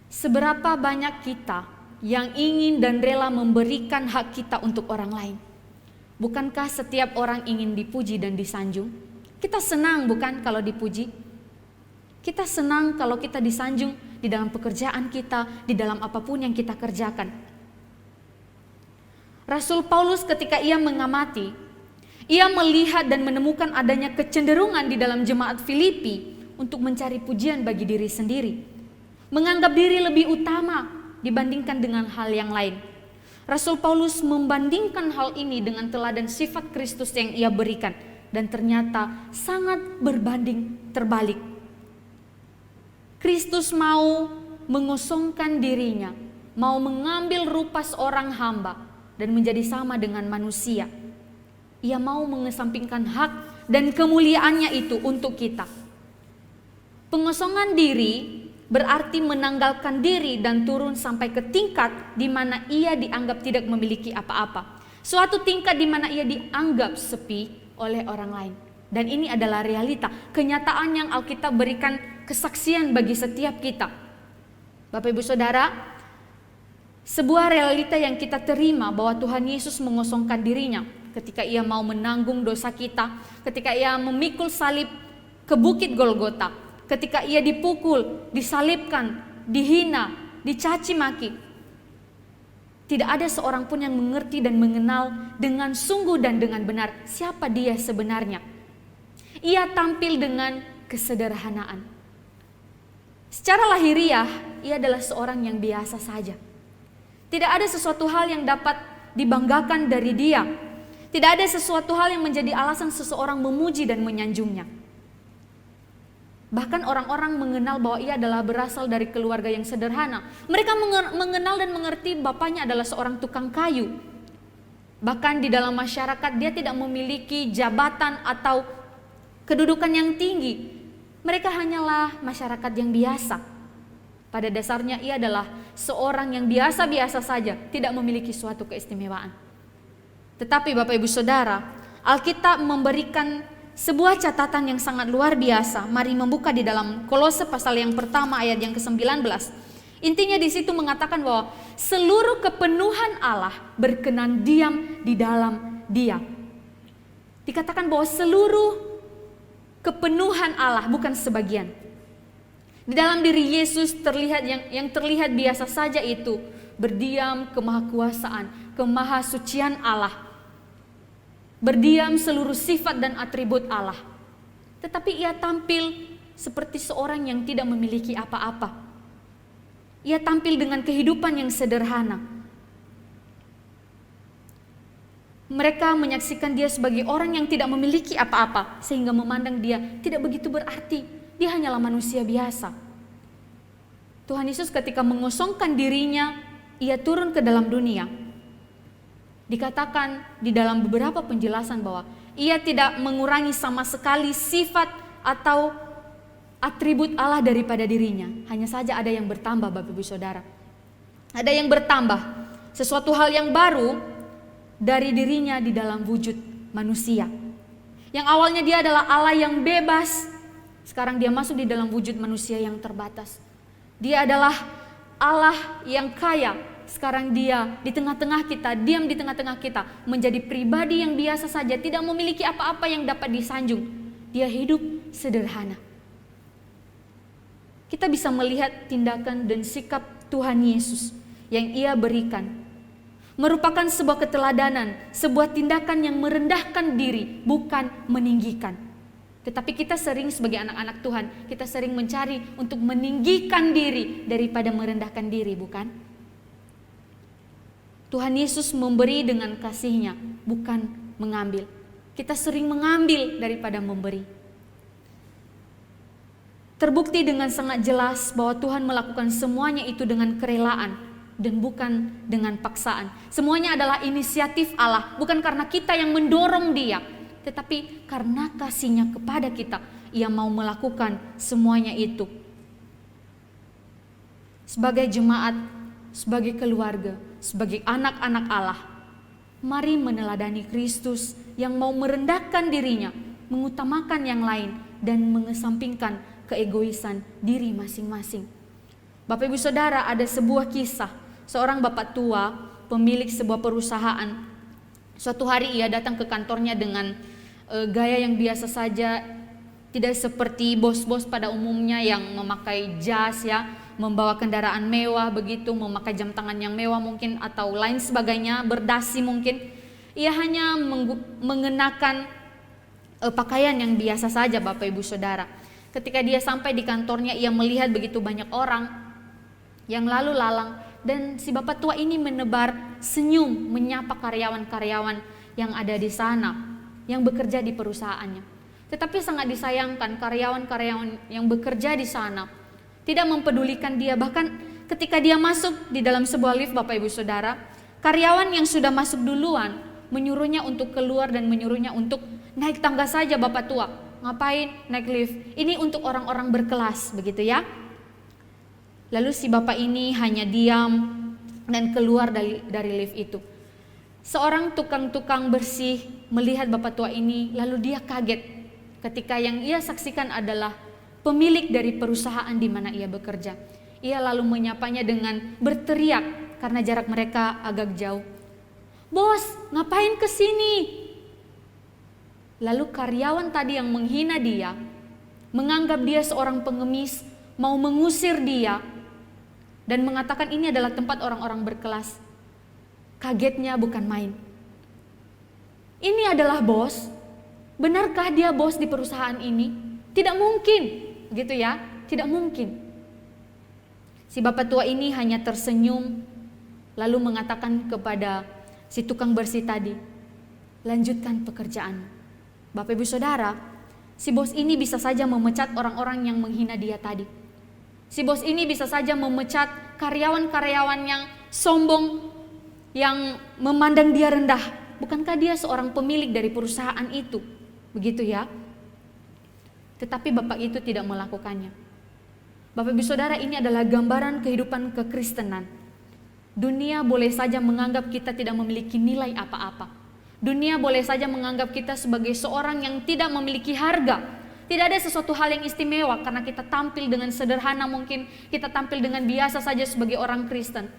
Seberapa banyak kita yang ingin dan rela memberikan hak kita untuk orang lain? Bukankah setiap orang ingin dipuji dan disanjung? Kita senang bukan kalau dipuji? Kita senang kalau kita disanjung di dalam pekerjaan kita, di dalam apapun yang kita kerjakan. Rasul Paulus ketika ia mengamati, ia melihat dan menemukan adanya kecenderungan di dalam jemaat Filipi untuk mencari pujian bagi diri sendiri. Menganggap diri lebih utama dibandingkan dengan hal yang lain. Rasul Paulus membandingkan hal ini dengan teladan sifat Kristus yang ia berikan, dan ternyata sangat berbanding terbalik. Kristus mau mengosongkan dirinya, mau mengambil rupa seorang hamba dan menjadi sama dengan manusia. Ia mau mengesampingkan hak dan kemuliaannya itu untuk kita. Pengosongan diri berarti menanggalkan diri dan turun sampai ke tingkat di mana ia dianggap tidak memiliki apa-apa. Suatu tingkat di mana ia dianggap sepi oleh orang lain. Dan ini adalah realita, kenyataan yang Alkitab berikan kesaksian bagi setiap kita. Bapak Ibu Saudara, sebuah realita yang kita terima bahwa Tuhan Yesus mengosongkan dirinya ketika ia mau menanggung dosa kita, ketika ia memikul salib ke bukit Golgota. Ketika ia dipukul, disalibkan, dihina, dicaci maki. Tidak ada seorang pun yang mengerti dan mengenal dengan sungguh dan dengan benar siapa dia sebenarnya. Ia tampil dengan kesederhanaan. Secara lahiriah, ia adalah seorang yang biasa saja. Tidak ada sesuatu hal yang dapat dibanggakan dari dia. Tidak ada sesuatu hal yang menjadi alasan seseorang memuji dan menyanjungnya. Bahkan orang-orang mengenal bahwa ia adalah berasal dari keluarga yang sederhana. Mereka mengenal dan mengerti bapaknya adalah seorang tukang kayu. Bahkan di dalam masyarakat dia tidak memiliki jabatan atau kedudukan yang tinggi. Mereka hanyalah masyarakat yang biasa. Pada dasarnya ia adalah seorang yang biasa-biasa saja, tidak memiliki suatu keistimewaan. Tetapi Bapak Ibu Saudara, Alkitab memberikan sebuah catatan yang sangat luar biasa. Mari membuka di dalam Kolose pasal yang pertama ayat yang ke-19. Intinya di situ mengatakan bahwa seluruh kepenuhan Allah berkenan diam di dalam Dia. Dikatakan bahwa seluruh kepenuhan Allah, bukan sebagian. Di dalam diri Yesus terlihat yang terlihat biasa saja itu berdiam kemahakuasaan, kemahasucian Allah. Berdiam seluruh sifat dan atribut Allah. Tetapi ia tampil seperti seorang yang tidak memiliki apa-apa. Ia tampil dengan kehidupan yang sederhana. Mereka menyaksikan dia sebagai orang yang tidak memiliki apa-apa, sehingga memandang dia tidak begitu berarti. Dia hanyalah manusia biasa. Tuhan Yesus ketika mengosongkan dirinya, ia turun ke dalam dunia. Dikatakan di dalam beberapa penjelasan bahwa ia tidak mengurangi sama sekali sifat atau atribut Allah daripada dirinya. Hanya saja ada yang bertambah, Bapak Ibu Saudara. Ada yang bertambah, sesuatu hal yang baru dari dirinya di dalam wujud manusia. Yang awalnya dia adalah Allah yang bebas, sekarang dia masuk di dalam wujud manusia yang terbatas. Dia adalah Allah yang kaya, sekarang dia di tengah-tengah kita, diam di tengah-tengah kita, menjadi pribadi yang biasa saja, tidak memiliki apa-apa yang dapat disanjung. Dia hidup sederhana. Kita bisa melihat tindakan dan sikap Tuhan Yesus yang ia berikan merupakan sebuah keteladanan, sebuah tindakan yang merendahkan diri, bukan meninggikan. Tetapi kita sering sebagai anak-anak Tuhan, kita sering mencari untuk meninggikan diri daripada merendahkan diri, bukan? Tuhan Yesus memberi dengan kasih-Nya, bukan mengambil. Kita sering mengambil daripada memberi. Terbukti dengan sangat jelas bahwa Tuhan melakukan semuanya itu dengan kerelaan dan bukan dengan paksaan. Semuanya adalah inisiatif Allah, bukan karena kita yang mendorong Dia, tetapi karena kasihnya kepada kita, ia mau melakukan semuanya itu. Sebagai jemaat, sebagai keluarga, sebagai anak-anak Allah, mari meneladani Kristus yang mau merendahkan dirinya, mengutamakan yang lain, dan mengesampingkan keegoisan diri masing-masing. Bapak Ibu Saudara, ada sebuah kisah seorang bapak tua, pemilik sebuah perusahaan. Suatu hari ia datang ke kantornya dengan gaya yang biasa saja, tidak seperti bos-bos pada umumnya yang memakai jas ya, membawa kendaraan mewah begitu, memakai jam tangan yang mewah mungkin atau lain sebagainya, berdasi mungkin. Ia hanya mengenakan pakaian yang biasa saja Bapak Ibu Saudara. Ketika dia sampai di kantornya, ia melihat begitu banyak orang yang lalu lalang, dan si bapak tua ini menebar senyum menyapa karyawan-karyawan yang ada di sana, yang bekerja di perusahaannya. Tetapi sangat disayangkan, karyawan-karyawan yang bekerja di sana tidak mempedulikan dia. Bahkan ketika dia masuk di dalam sebuah lift Bapak Ibu Saudara, karyawan yang sudah masuk duluan menyuruhnya untuk keluar dan menyuruhnya untuk naik tangga saja. Bapak tua, ngapain naik lift? Ini untuk orang-orang berkelas, begitu ya. Lalu si bapak ini hanya diam dan keluar dari lift itu. Seorang tukang-tukang bersih melihat bapak tua ini, lalu dia kaget ketika yang ia saksikan adalah pemilik dari perusahaan di mana ia bekerja. Ia lalu menyapanya dengan berteriak karena jarak mereka agak jauh. "Bos, ngapain kesini?" Lalu karyawan tadi yang menghina dia, menganggap dia seorang pengemis, mau mengusir dia, dan mengatakan ini adalah tempat orang-orang berkelas. Kagetnya bukan main. Ini adalah bos? Benarkah dia bos di perusahaan ini? Tidak mungkin, gitu ya, tidak mungkin. Si bapak tua ini hanya tersenyum, lalu mengatakan kepada si tukang bersih tadi, "Lanjutkan pekerjaan." Bapak Ibu Saudara, si bos ini bisa saja memecat orang-orang yang menghina dia tadi. Si bos ini bisa saja memecat karyawan-karyawan yang sombong, yang memandang dia rendah. Bukankah dia seorang pemilik dari perusahaan itu? Begitu ya. Tetapi bapak itu tidak melakukannya. Bapak Ibu Saudara, ini adalah gambaran kehidupan kekristenan. Dunia boleh saja menganggap kita tidak memiliki nilai apa-apa. Dunia boleh saja menganggap kita sebagai seorang yang tidak memiliki harga. Tidak ada sesuatu hal yang istimewa karena kita tampil dengan sederhana, mungkin kita tampil dengan biasa saja sebagai orang Kristen.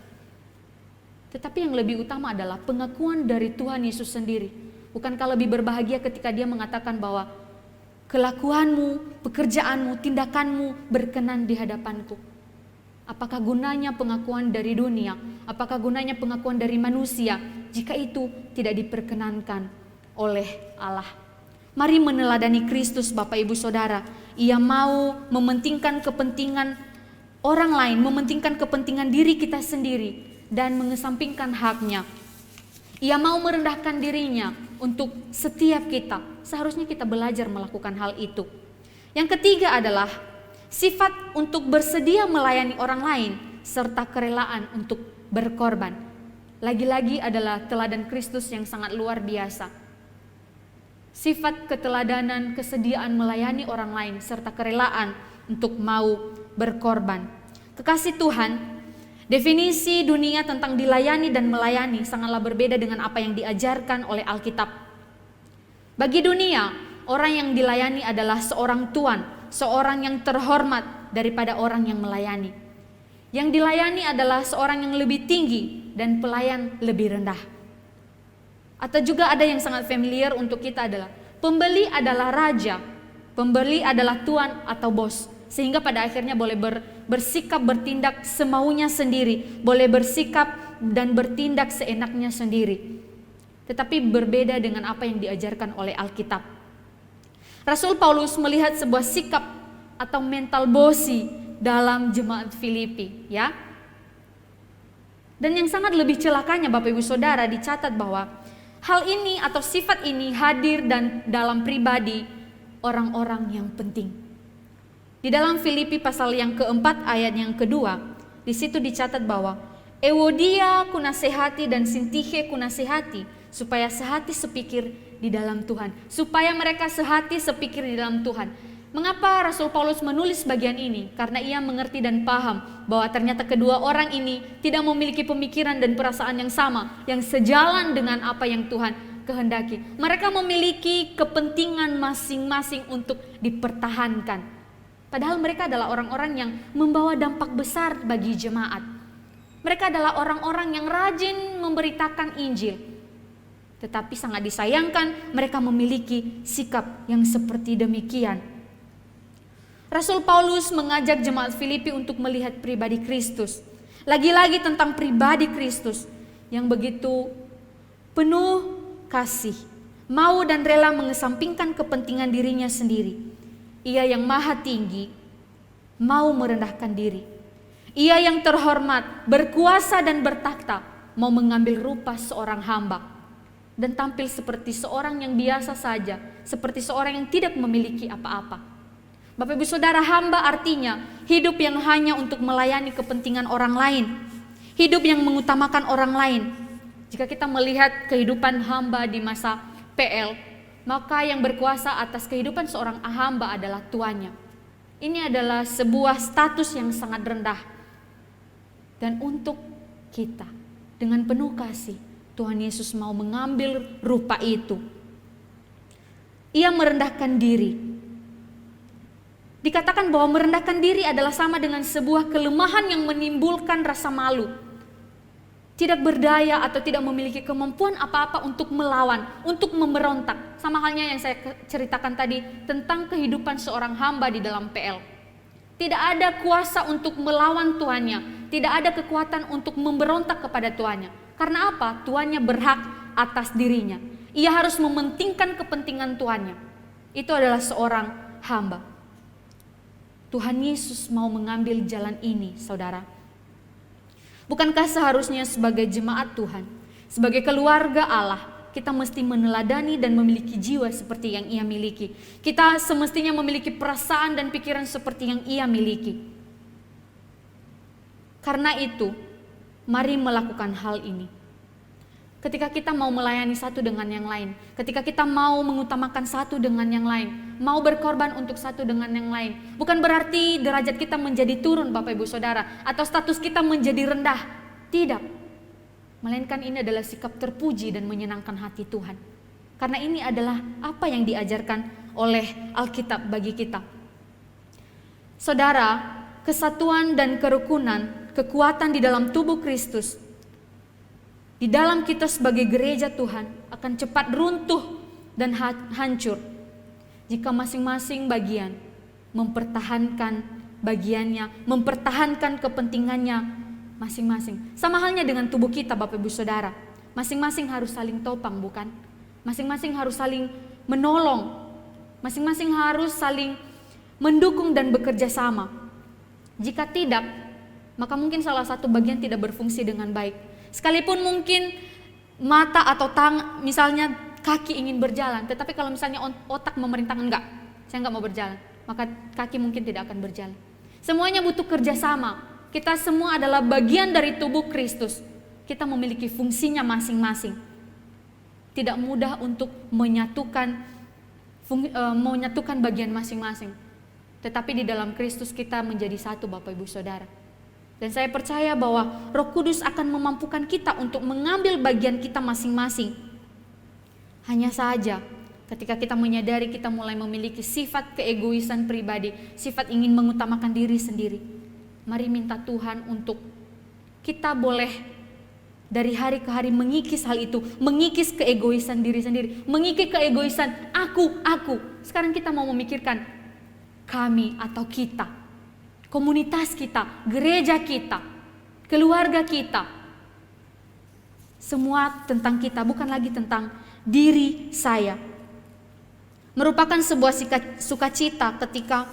Tetapi yang lebih utama adalah pengakuan dari Tuhan Yesus sendiri. Bukankah lebih berbahagia ketika dia mengatakan bahwa kelakuanmu, pekerjaanmu, tindakanmu berkenan di hadapanku. Apakah gunanya pengakuan dari dunia? Apakah gunanya pengakuan dari manusia jika itu tidak diperkenankan oleh Allah? Mari meneladani Kristus Bapak Ibu Saudara. Ia mau mementingkan kepentingan orang lain, mementingkan kepentingan diri kita sendiri, dan mengesampingkan haknya. Ia mau merendahkan dirinya untuk setiap kita. Seharusnya kita belajar melakukan hal itu. Yang ketiga adalah sifat untuk bersedia melayani orang lain, serta kerelaan untuk berkorban. Lagi-lagi adalah teladan Kristus yang sangat luar biasa. Sifat keteladanan, kesediaan melayani orang lain, serta kerelaan untuk mau berkorban. Kekasih Tuhan, definisi dunia tentang dilayani dan melayani sangatlah berbeda dengan apa yang diajarkan oleh Alkitab. Bagi dunia, orang yang dilayani adalah seorang tuan, seorang yang terhormat daripada orang yang melayani. Yang dilayani adalah seorang yang lebih tinggi dan pelayan lebih rendah. Atau juga ada yang sangat familiar untuk kita adalah pembeli adalah raja, pembeli adalah tuan atau bos. Sehingga pada akhirnya boleh bersikap bertindak semaunya sendiri, boleh bersikap dan bertindak seenaknya sendiri. Tetapi berbeda dengan apa yang diajarkan oleh Alkitab. Rasul Paulus melihat sebuah sikap atau mental bossy dalam jemaat Filipi, ya. Dan yang sangat lebih celakanya Bapak Ibu Saudara, dicatat bahwa hal ini atau sifat ini hadir dan dalam pribadi orang-orang yang penting. Di dalam Filipi pasal yang keempat ayat yang kedua, di situ dicatat bahwa Ewodia kunasehati dan Sintihe kunasehati, supaya sehati sepikir di dalam Tuhan. Supaya mereka sehati sepikir di dalam Tuhan. Mengapa Rasul Paulus menulis bagian ini? Karena ia mengerti dan paham bahwa ternyata kedua orang ini tidak memiliki pemikiran dan perasaan yang sama, yang sejalan dengan apa yang Tuhan kehendaki. Mereka memiliki kepentingan masing-masing untuk dipertahankan. Padahal mereka adalah orang-orang yang membawa dampak besar bagi jemaat. Mereka adalah orang-orang yang rajin memberitakan Injil. Tetapi sangat disayangkan mereka memiliki sikap yang seperti demikian. Rasul Paulus mengajak jemaat Filipi untuk melihat pribadi Kristus. Lagi-lagi tentang pribadi Kristus yang begitu penuh kasih, mau dan rela mengesampingkan kepentingan dirinya sendiri. Ia yang maha tinggi, mau merendahkan diri. Ia yang terhormat, berkuasa dan bertakhta, mau mengambil rupa seorang hamba dan tampil seperti seorang yang biasa saja, seperti seorang yang tidak memiliki apa-apa. Bapak Ibu Saudara, hamba artinya hidup yang hanya untuk melayani kepentingan orang lain, hidup yang mengutamakan orang lain. Jika kita melihat kehidupan hamba di masa PL, maka yang berkuasa atas kehidupan seorang hamba adalah tuannya. Ini adalah sebuah status yang sangat rendah. Dan untuk kita, dengan penuh kasih, Tuhan Yesus mau mengambil rupa itu. Ia merendahkan diri. Dikatakan bahwa merendahkan diri adalah sama dengan sebuah kelemahan yang menimbulkan rasa malu. Tidak berdaya atau tidak memiliki kemampuan apa-apa untuk melawan, untuk memberontak. Sama halnya yang saya ceritakan tadi tentang kehidupan seorang hamba di dalam PL. Tidak ada kuasa untuk melawan tuannya. Tidak ada kekuatan untuk memberontak kepada tuannya. Karena apa? Tuannya berhak atas dirinya. Ia harus mementingkan kepentingan tuannya. Itu adalah seorang hamba. Tuhan Yesus mau mengambil jalan ini, saudara. Bukankah seharusnya sebagai jemaat Tuhan, sebagai keluarga Allah, kita mesti meneladani dan memiliki jiwa seperti yang ia miliki. Kita semestinya memiliki perasaan dan pikiran seperti yang ia miliki. Karena itu, mari melakukan hal ini. Ketika kita mau melayani satu dengan yang lain, ketika kita mau mengutamakan satu dengan yang lain, mau berkorban untuk satu dengan yang lain, bukan berarti derajat kita menjadi turun, Bapak Ibu Saudara, atau status kita menjadi rendah. Tidak. Melainkan ini adalah sikap terpuji dan menyenangkan hati Tuhan. Karena ini adalah apa yang diajarkan oleh Alkitab bagi kita. Saudara, kesatuan dan kerukunan, kekuatan di dalam tubuh Kristus, di dalam kita sebagai gereja Tuhan akan cepat runtuh dan hancur jika masing-masing bagian mempertahankan bagiannya, mempertahankan kepentingannya masing-masing. Sama halnya dengan tubuh kita, Bapak Ibu Saudara. Masing-masing harus saling topang, bukan? Masing-masing harus saling menolong. Masing-masing harus saling mendukung dan bekerja sama. Jika tidak, maka mungkin salah satu bagian tidak berfungsi dengan baik. Sekalipun mungkin mata atau misalnya kaki ingin berjalan, tetapi kalau misalnya otak memerintahkan enggak, saya enggak mau berjalan, maka kaki mungkin tidak akan berjalan. Semuanya butuh kerjasama. Kita semua adalah bagian dari tubuh Kristus. Kita memiliki fungsinya masing-masing. Tidak mudah untuk menyatukan bagian masing-masing. Tetapi di dalam Kristus kita menjadi satu, Bapak Ibu Saudara. Dan saya percaya bahwa Roh Kudus akan memampukan kita untuk mengambil bagian kita masing-masing. Hanya saja ketika kita menyadari kita mulai memiliki sifat keegoisan pribadi, sifat ingin mengutamakan diri sendiri. Mari minta Tuhan untuk kita boleh dari hari ke hari mengikis hal itu, mengikis keegoisan diri sendiri, mengikis keegoisan aku. Sekarang kita mau memikirkan kami atau kita, komunitas kita, gereja kita, keluarga kita. Semua tentang kita, bukan lagi tentang diri saya. Merupakan sebuah sukacita ketika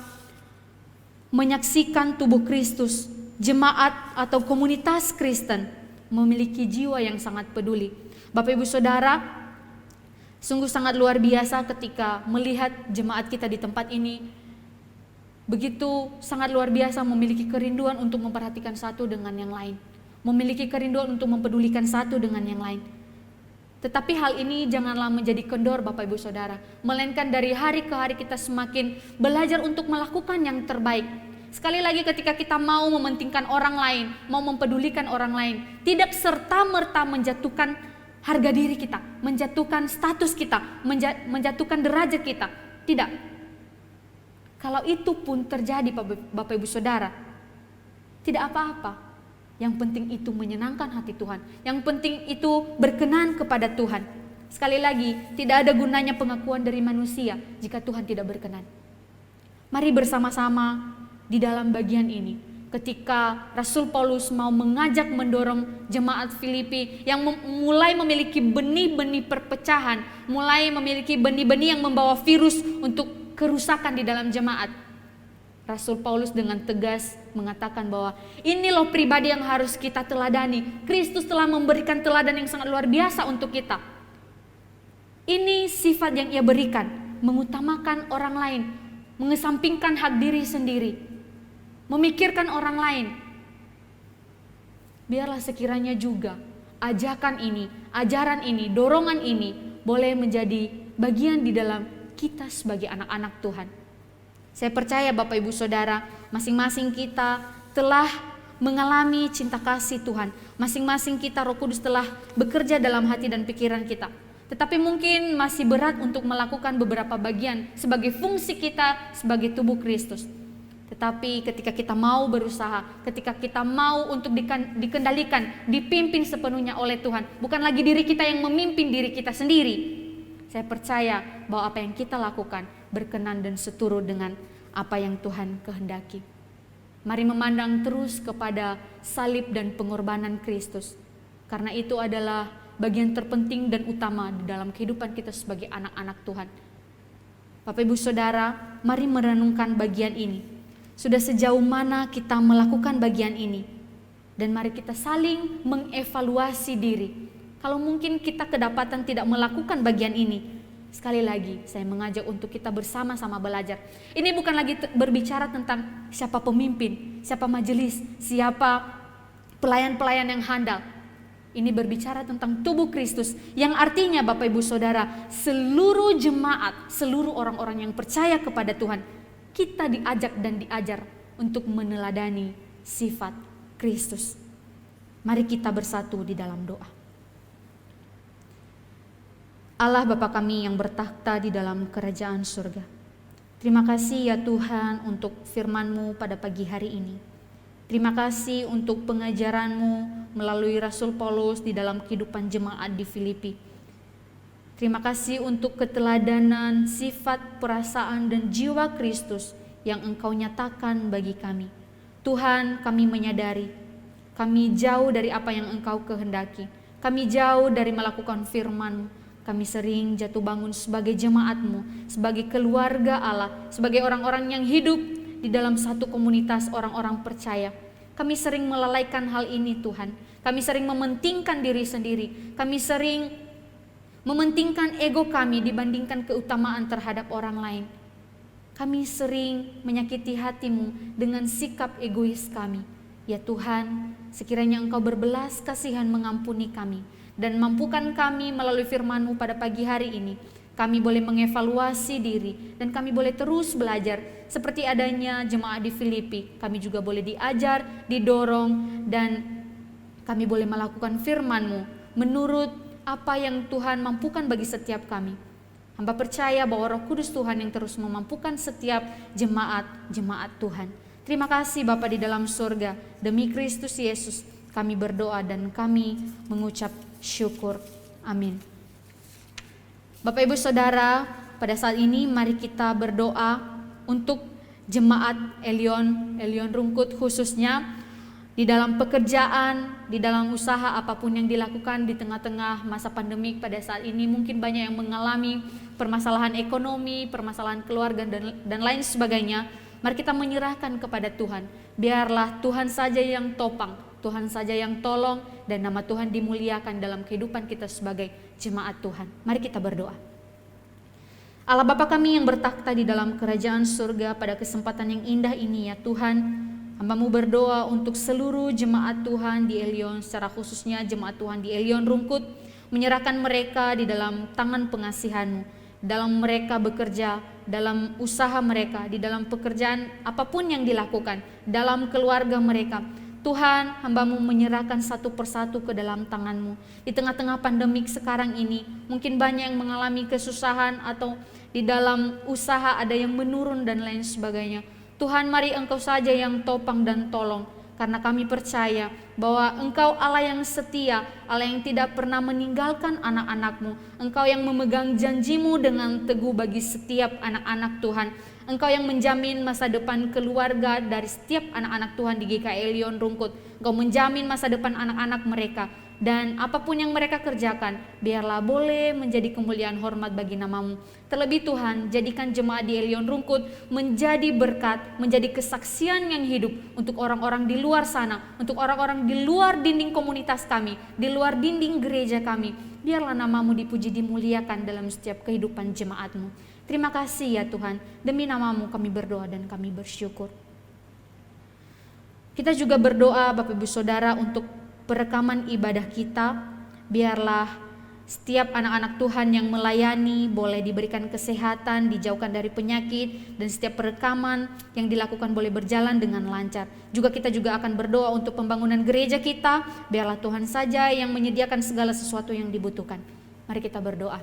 menyaksikan tubuh Kristus, jemaat atau komunitas Kristen memiliki jiwa yang sangat peduli. Bapak Ibu Saudara, sungguh sangat luar biasa ketika melihat jemaat kita di tempat ini begitu sangat luar biasa memiliki kerinduan untuk memperhatikan satu dengan yang lain. memiliki kerinduan untuk mempedulikan satu dengan yang lain. Tetapi hal ini janganlah menjadi kendor Bapak Ibu Saudara, melainkan dari hari ke hari kita semakin belajar untuk melakukan yang terbaik. Sekali lagi ketika kita mau mementingkan orang lain, mau mempedulikan orang lain, tidak serta-merta menjatuhkan harga diri kita, menjatuhkan status kita, menjatuhkan derajat kita. Tidak. Kalau itu pun terjadi Bapak Ibu Saudara, tidak apa-apa. Yang penting itu menyenangkan hati Tuhan. Yang penting itu berkenan kepada Tuhan. Sekali lagi, tidak ada gunanya pengakuan dari manusia jika Tuhan tidak berkenan. Mari bersama-sama di dalam bagian ini, ketika Rasul Paulus mau mengajak mendorong jemaat Filipi yang mulai memiliki benih-benih perpecahan, mulai memiliki benih-benih yang membawa virus untuk kerusakan di dalam jemaat, Rasul Paulus dengan tegas mengatakan bahwa ini loh pribadi yang harus kita teladani. Kristus telah memberikan teladan yang sangat luar biasa untuk kita. Ini sifat yang ia berikan, mengutamakan orang lain, mengesampingkan hak diri sendiri, memikirkan orang lain. Biarlah sekiranya juga ajakan ini, ajaran ini, dorongan ini boleh menjadi bagian di dalam kita sebagai anak-anak Tuhan. Saya percaya Bapak Ibu Saudara, masing-masing kita telah mengalami cinta kasih Tuhan. Masing-masing kita Roh Kudus telah bekerja dalam hati dan pikiran kita. Tetapi mungkin masih berat untuk melakukan beberapa bagian sebagai fungsi kita sebagai tubuh Kristus. Tetapi ketika kita mau berusaha, ketika kita mau untuk dikendalikan, dipimpin sepenuhnya oleh Tuhan, bukan lagi diri kita yang memimpin diri kita sendiri. Saya percaya bahwa apa yang kita lakukan berkenan dan seturut dengan apa yang Tuhan kehendaki. Mari memandang terus kepada salib dan pengorbanan Kristus. Karena itu adalah bagian terpenting dan utama di dalam kehidupan kita sebagai anak-anak Tuhan. Bapak Ibu Saudara, mari merenungkan bagian ini. Sudah sejauh mana kita melakukan bagian ini? Dan mari kita saling mengevaluasi diri. Kalau mungkin kita kedapatan tidak melakukan bagian ini, sekali lagi saya mengajak untuk kita bersama-sama belajar. Ini bukan lagi berbicara tentang siapa pemimpin, siapa majelis, siapa pelayan-pelayan yang handal. Ini berbicara tentang tubuh Kristus, yang artinya Bapak Ibu Saudara, seluruh jemaat, seluruh orang-orang yang percaya kepada Tuhan, kita diajak dan diajar untuk meneladani sifat Kristus. Mari kita bersatu di dalam doa. Allah Bapa kami yang bertakhta di dalam kerajaan surga. Terima kasih ya Tuhan untuk firman-Mu pada pagi hari ini. Terima kasih untuk pengajaran-Mu melalui Rasul Paulus di dalam kehidupan jemaat di Filipi. Terima kasih untuk keteladanan, sifat, perasaan, dan jiwa Kristus yang Engkau nyatakan bagi kami. Tuhan, kami menyadari, kami jauh dari apa yang Engkau kehendaki. Kami jauh dari melakukan firman-Mu. Kami sering jatuh bangun sebagai jemaat-Mu, sebagai keluarga Allah, sebagai orang-orang yang hidup di dalam satu komunitas orang-orang percaya. Kami sering melalaikan hal ini Tuhan. Kami sering mementingkan diri sendiri. Kami sering mementingkan ego kami dibandingkan keutamaan terhadap orang lain. Kami sering menyakiti hati-Mu dengan sikap egois kami. Ya Tuhan, sekiranya Engkau berbelas kasihan mengampuni kami. Dan mampukan kami melalui firman-Mu pada pagi hari ini. Kami boleh mengevaluasi diri dan kami boleh terus belajar. Seperti adanya jemaat di Filipi, kami juga boleh diajar, didorong, dan kami boleh melakukan firman-Mu menurut apa yang Tuhan mampukan bagi setiap kami. Hamba percaya bahwa Roh Kudus Tuhan yang terus memampukan setiap jemaat Tuhan. Terima kasih Bapa di dalam surga, demi Kristus Yesus kami berdoa dan kami mengucap syukur. Amin. Bapak Ibu Saudara, pada saat ini mari kita berdoa untuk jemaat Elion Rungkut khususnya di dalam pekerjaan, di dalam usaha apapun yang dilakukan di tengah-tengah masa pandemik pada saat ini. Mungkin banyak yang mengalami permasalahan ekonomi, permasalahan keluarga dan lain sebagainya. Mari kita menyerahkan kepada Tuhan. Biarlah Tuhan saja yang topang, Tuhan saja yang tolong, dan nama Tuhan dimuliakan dalam kehidupan kita sebagai jemaat Tuhan. Mari kita berdoa. Allah Bapa kami yang bertakhta di dalam kerajaan surga, pada kesempatan yang indah ini ya Tuhan, Hamba-Mu berdoa untuk seluruh jemaat Tuhan di Elion, secara khususnya jemaat Tuhan di Elion Rungkut, menyerahkan mereka di dalam tangan pengasihan-Mu, dalam mereka bekerja, dalam usaha mereka, di dalam pekerjaan apapun yang dilakukan, dalam keluarga mereka. Tuhan, hamba-Mu menyerahkan satu persatu ke dalam tangan-Mu. Di tengah-tengah pandemik sekarang ini, mungkin banyak yang mengalami kesusahan atau di dalam usaha ada yang menurun dan lain sebagainya. Tuhan, mari Engkau saja yang topang dan tolong, karena kami percaya bahwa Engkau Allah yang setia, Allah yang tidak pernah meninggalkan anak-anak-Mu. Engkau yang memegang janji-Mu dengan teguh bagi setiap anak-anak Tuhan. Engkau yang menjamin masa depan keluarga dari setiap anak-anak Tuhan di GKI Elion Rungkut. Engkau menjamin masa depan anak-anak mereka. Dan apapun yang mereka kerjakan, biarlah boleh menjadi kemuliaan hormat bagi nama-Mu. Terlebih Tuhan, jadikan jemaat di Elion Rungkut menjadi berkat, menjadi kesaksian yang hidup untuk orang-orang di luar sana, untuk orang-orang di luar dinding komunitas kami, di luar dinding gereja kami. Biarlah nama-Mu dipuji, dimuliakan dalam setiap kehidupan jemaat-Mu. Terima kasih ya Tuhan, demi nama-Mu kami berdoa dan kami bersyukur. Kita juga berdoa Bapak Ibu Saudara untuk perekaman ibadah kita. Biarlah setiap anak-anak Tuhan yang melayani boleh diberikan kesehatan, dijauhkan dari penyakit, dan setiap perekaman yang dilakukan boleh berjalan dengan lancar. Juga kita juga akan berdoa untuk pembangunan gereja kita. Biarlah Tuhan saja yang menyediakan segala sesuatu yang dibutuhkan. Mari kita berdoa.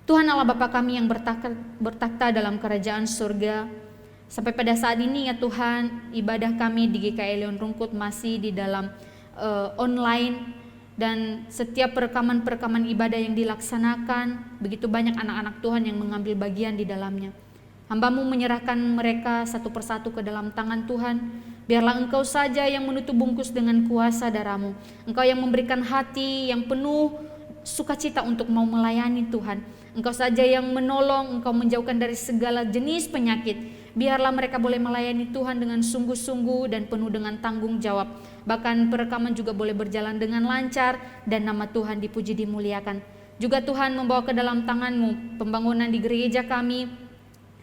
Tuhan Allah Bapa kami yang bertakhta dalam kerajaan surga, sampai pada saat ini ya Tuhan, ibadah kami di GKI Elion Rungkut masih di dalam online, dan setiap perekaman-perekaman ibadah yang dilaksanakan, begitu banyak anak-anak Tuhan yang mengambil bagian di dalamnya. Hamba-Mu menyerahkan mereka satu persatu ke dalam tangan Tuhan. Biarlah Engkau saja yang menutup bungkus dengan kuasa darah-Mu. Engkau yang memberikan hati yang penuh sukacita untuk mau melayani Tuhan. Engkau saja yang menolong, Engkau menjauhkan dari segala jenis penyakit. Biarlah mereka boleh melayani Tuhan dengan sungguh-sungguh dan penuh dengan tanggung jawab. Bahkan perekaman juga boleh berjalan dengan lancar dan nama Tuhan dipuji, dimuliakan. Juga Tuhan membawa ke dalam tangan-Mu pembangunan di gereja kami,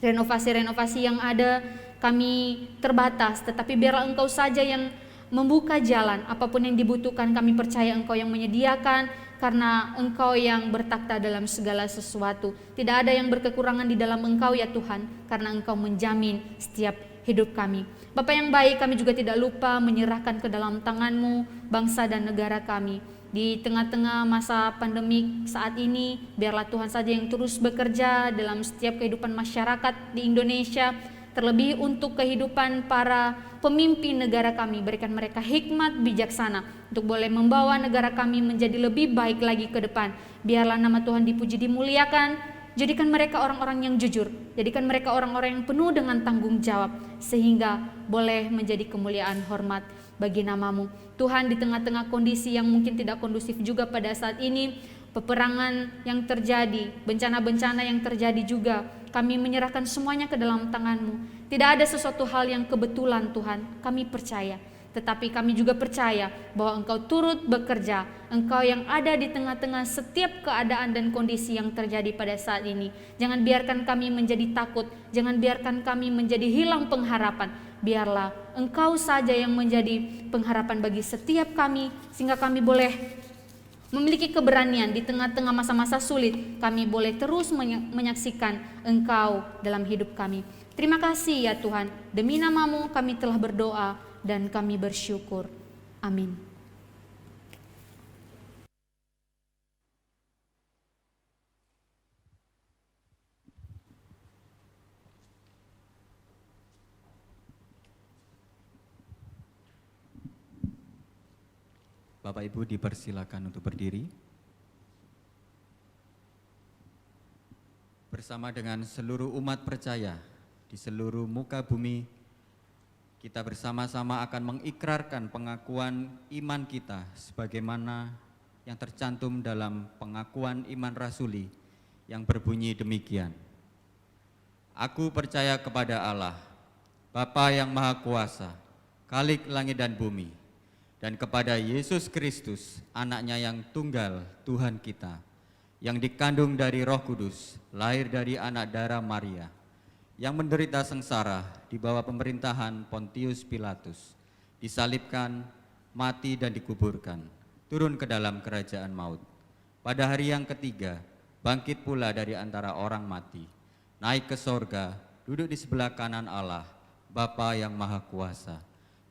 renovasi-renovasi yang ada, kami terbatas, tetapi biarlah Engkau saja yang membuka jalan. Apapun yang dibutuhkan kami percaya Engkau yang menyediakan, karena Engkau yang bertakhta dalam segala sesuatu. Tidak ada yang berkekurangan di dalam Engkau ya Tuhan, karena Engkau menjamin setiap hidup kami. Bapa yang baik, kami juga tidak lupa menyerahkan ke dalam tangan-Mu bangsa dan negara kami. Di tengah-tengah masa pandemik saat ini, biarlah Tuhan saja yang terus bekerja dalam setiap kehidupan masyarakat di Indonesia, terlebih untuk kehidupan para pemimpin negara kami. Berikan mereka hikmat bijaksana untuk boleh membawa negara kami menjadi lebih baik lagi ke depan. Biarlah nama Tuhan dipuji, dimuliakan. Jadikan mereka orang-orang yang jujur, jadikan mereka orang-orang yang penuh dengan tanggung jawab, sehingga boleh menjadi kemuliaan hormat bagi nama-Mu. Tuhan, di tengah-tengah kondisi yang mungkin tidak kondusif juga pada saat ini, peperangan yang terjadi, bencana-bencana yang terjadi juga, kami menyerahkan semuanya ke dalam tangan-Mu. Tidak ada sesuatu hal yang kebetulan Tuhan, kami percaya. Tetapi kami juga percaya bahwa Engkau turut bekerja, Engkau yang ada di tengah-tengah setiap keadaan dan kondisi yang terjadi pada saat ini. Jangan biarkan kami menjadi takut, jangan biarkan kami menjadi hilang pengharapan. Biarlah Engkau saja yang menjadi pengharapan bagi setiap kami, sehingga kami boleh memiliki keberanian di tengah-tengah masa-masa sulit. Kami boleh terus menyaksikan Engkau dalam hidup kami. Terima kasih ya Tuhan, demi nama-Mu kami telah berdoa dan kami bersyukur. Amin. Bapak Ibu dipersilakan untuk berdiri. Bersama dengan seluruh umat percaya di seluruh muka bumi, kita bersama-sama akan mengikrarkan pengakuan iman kita sebagaimana yang tercantum dalam pengakuan iman rasuli yang berbunyi demikian. Aku percaya kepada Allah, Bapa yang Maha Kuasa, Khalik langit dan bumi, dan kepada Yesus Kristus, anaknya yang tunggal Tuhan kita, yang dikandung dari Roh Kudus, lahir dari anak darah Maria, yang menderita sengsara di bawah pemerintahan Pontius Pilatus, disalibkan, mati dan dikuburkan, turun ke dalam kerajaan maut. Pada hari yang ketiga, bangkit pula dari antara orang mati, naik ke sorga, duduk di sebelah kanan Allah, Bapa yang Maha Kuasa.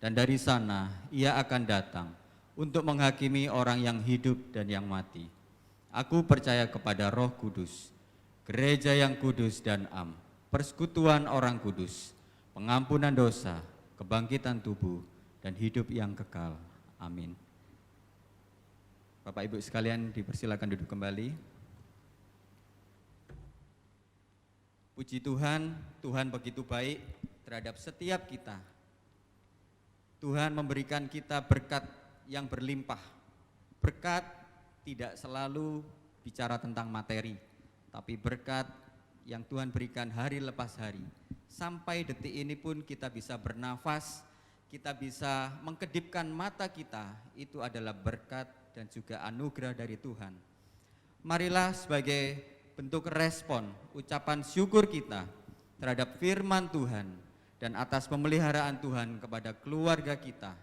Dan dari sana ia akan datang untuk menghakimi orang yang hidup dan yang mati. Aku percaya kepada Roh Kudus, gereja yang kudus dan am, persekutuan orang kudus, pengampunan dosa, kebangkitan tubuh, dan hidup yang kekal. Amin. Bapak Ibu sekalian dipersilakan duduk kembali. Puji Tuhan, Tuhan begitu baik terhadap setiap kita. Tuhan memberikan kita berkat yang berlimpah. Berkat tidak selalu bicara tentang materi, tapi berkat yang Tuhan berikan hari lepas hari. Sampai detik ini pun kita bisa bernafas, kita bisa mengkedipkan mata kita, itu adalah berkat dan juga anugerah dari Tuhan. Marilah sebagai bentuk respon, ucapan syukur kita terhadap firman Tuhan dan atas pemeliharaan Tuhan kepada keluarga kita.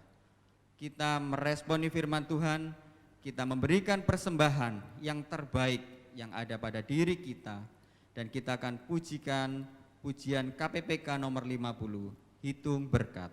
Kita meresponi firman Tuhan, kita memberikan persembahan yang terbaik yang ada pada diri kita, dan kita akan pujikan pujian KPPK nomor 50, Hitung Berkat.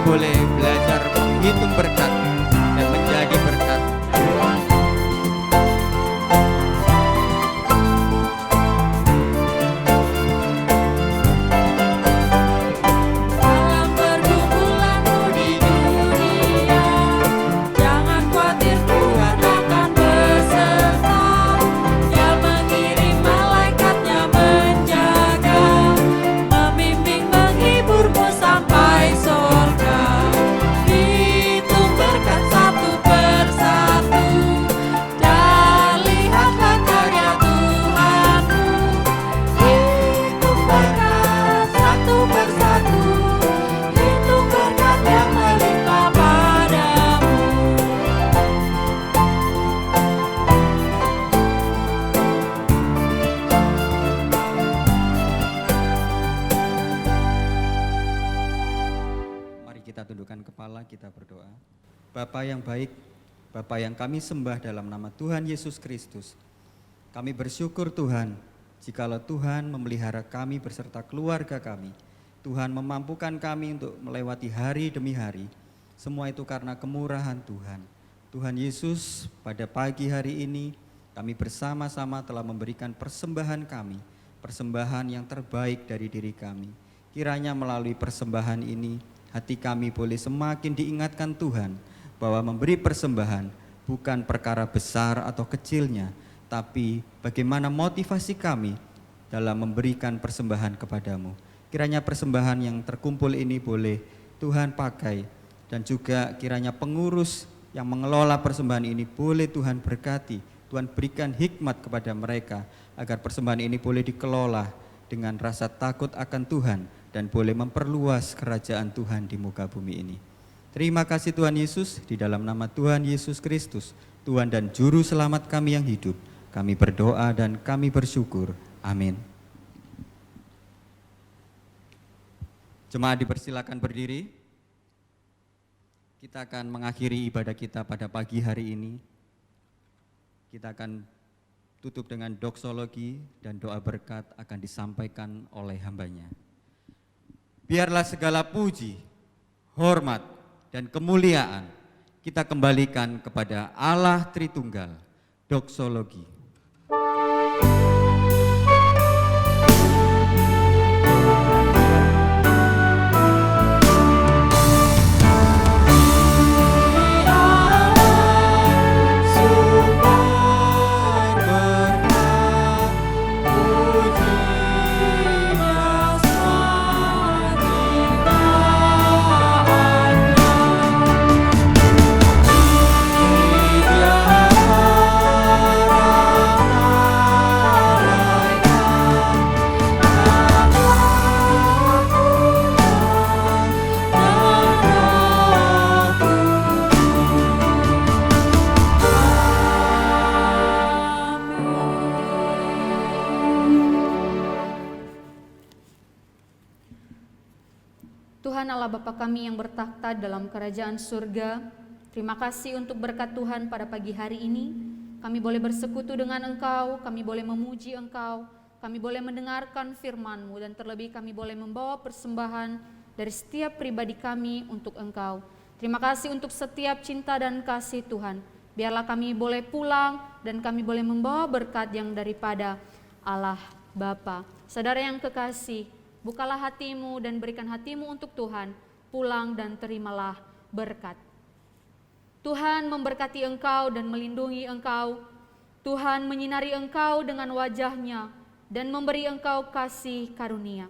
Boleh belajar menghitung berkat dan menjadi berkat. Dalam pergumulanmu di dunia, jangan khawatir, Tuhan akan beserta. Dia mengirim malaikatnya menjaga, membimbing, menghiburmu sampai sorga. Hitung berkat satu persatu, dan lihatlah karya Tuhanmu. Hitung berkat satu persatu, hitung berkat yang melimpah padamu. Mari kita tundukkan kepala, kita berdoa. Bapa yang baik, Bapa yang kami sembah dalam nama Tuhan Yesus Kristus, kami bersyukur Tuhan, jikalau Tuhan memelihara kami beserta keluarga kami. Tuhan memampukan kami untuk melewati hari demi hari. Semua itu karena kemurahan Tuhan. Tuhan Yesus, pada pagi hari ini kami bersama-sama telah memberikan persembahan kami, persembahan yang terbaik dari diri kami. Kiranya melalui persembahan ini, hati kami boleh semakin diingatkan Tuhan bahwa memberi persembahan bukan perkara besar atau kecilnya, tapi bagaimana motivasi kami dalam memberikan persembahan kepadamu. Kiranya persembahan yang terkumpul ini boleh Tuhan pakai, dan juga kiranya pengurus yang mengelola persembahan ini boleh Tuhan berkati Tuhan berikan hikmat kepada mereka agar persembahan ini boleh dikelola dengan rasa takut akan Tuhan dan boleh memperluas kerajaan Tuhan di muka bumi ini. Terima kasih Tuhan Yesus, di dalam nama Tuhan Yesus Kristus, Tuhan dan Juru Selamat kami yang hidup, kami berdoa dan kami bersyukur. Amin. Jemaat dipersilakan berdiri. Kita akan mengakhiri ibadah kita pada pagi hari ini. Kita akan tutup dengan doksologi dan doa berkat akan disampaikan oleh hambanya. Biarlah segala puji, hormat, dan kemuliaan kita kembalikan kepada Allah Tritunggal. Doksologi. Tuhan Allah Bapa kami yang bertakhta dalam kerajaan surga, terima kasih untuk berkat Tuhan pada pagi hari ini. Kami boleh bersekutu dengan Engkau, kami boleh memuji Engkau, kami boleh mendengarkan firman-Mu, dan terlebih kami boleh membawa persembahan dari setiap pribadi kami untuk Engkau. Terima kasih untuk setiap cinta dan kasih Tuhan. Biarlah kami boleh pulang dan kami boleh membawa berkat yang daripada Allah Bapa. Saudara yang kekasih, bukalah hatimu dan berikan hatimu untuk Tuhan, pulang dan terimalah berkat. Tuhan memberkati engkau dan melindungi engkau. Tuhan menyinari engkau dengan wajah-Nya dan memberi engkau kasih karunia.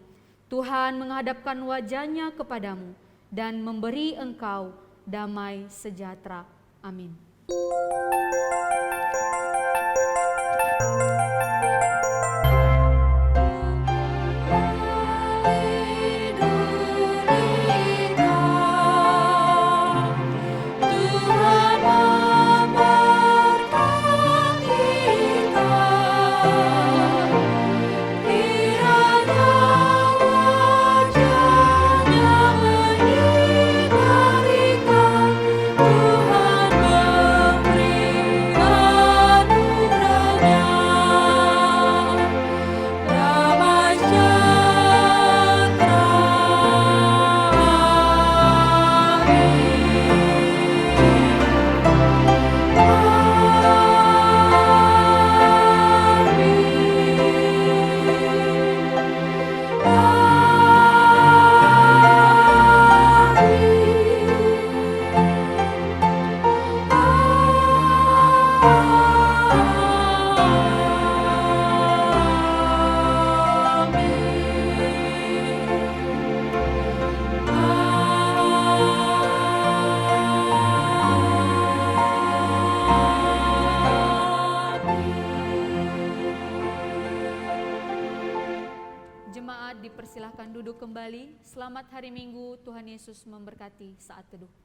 Tuhan menghadapkan wajah-Nya kepadamu dan memberi engkau damai sejahtera. Amin. Jemaat dipersilahkan duduk kembali. Selamat hari Minggu, Tuhan Yesus memberkati saat teduh.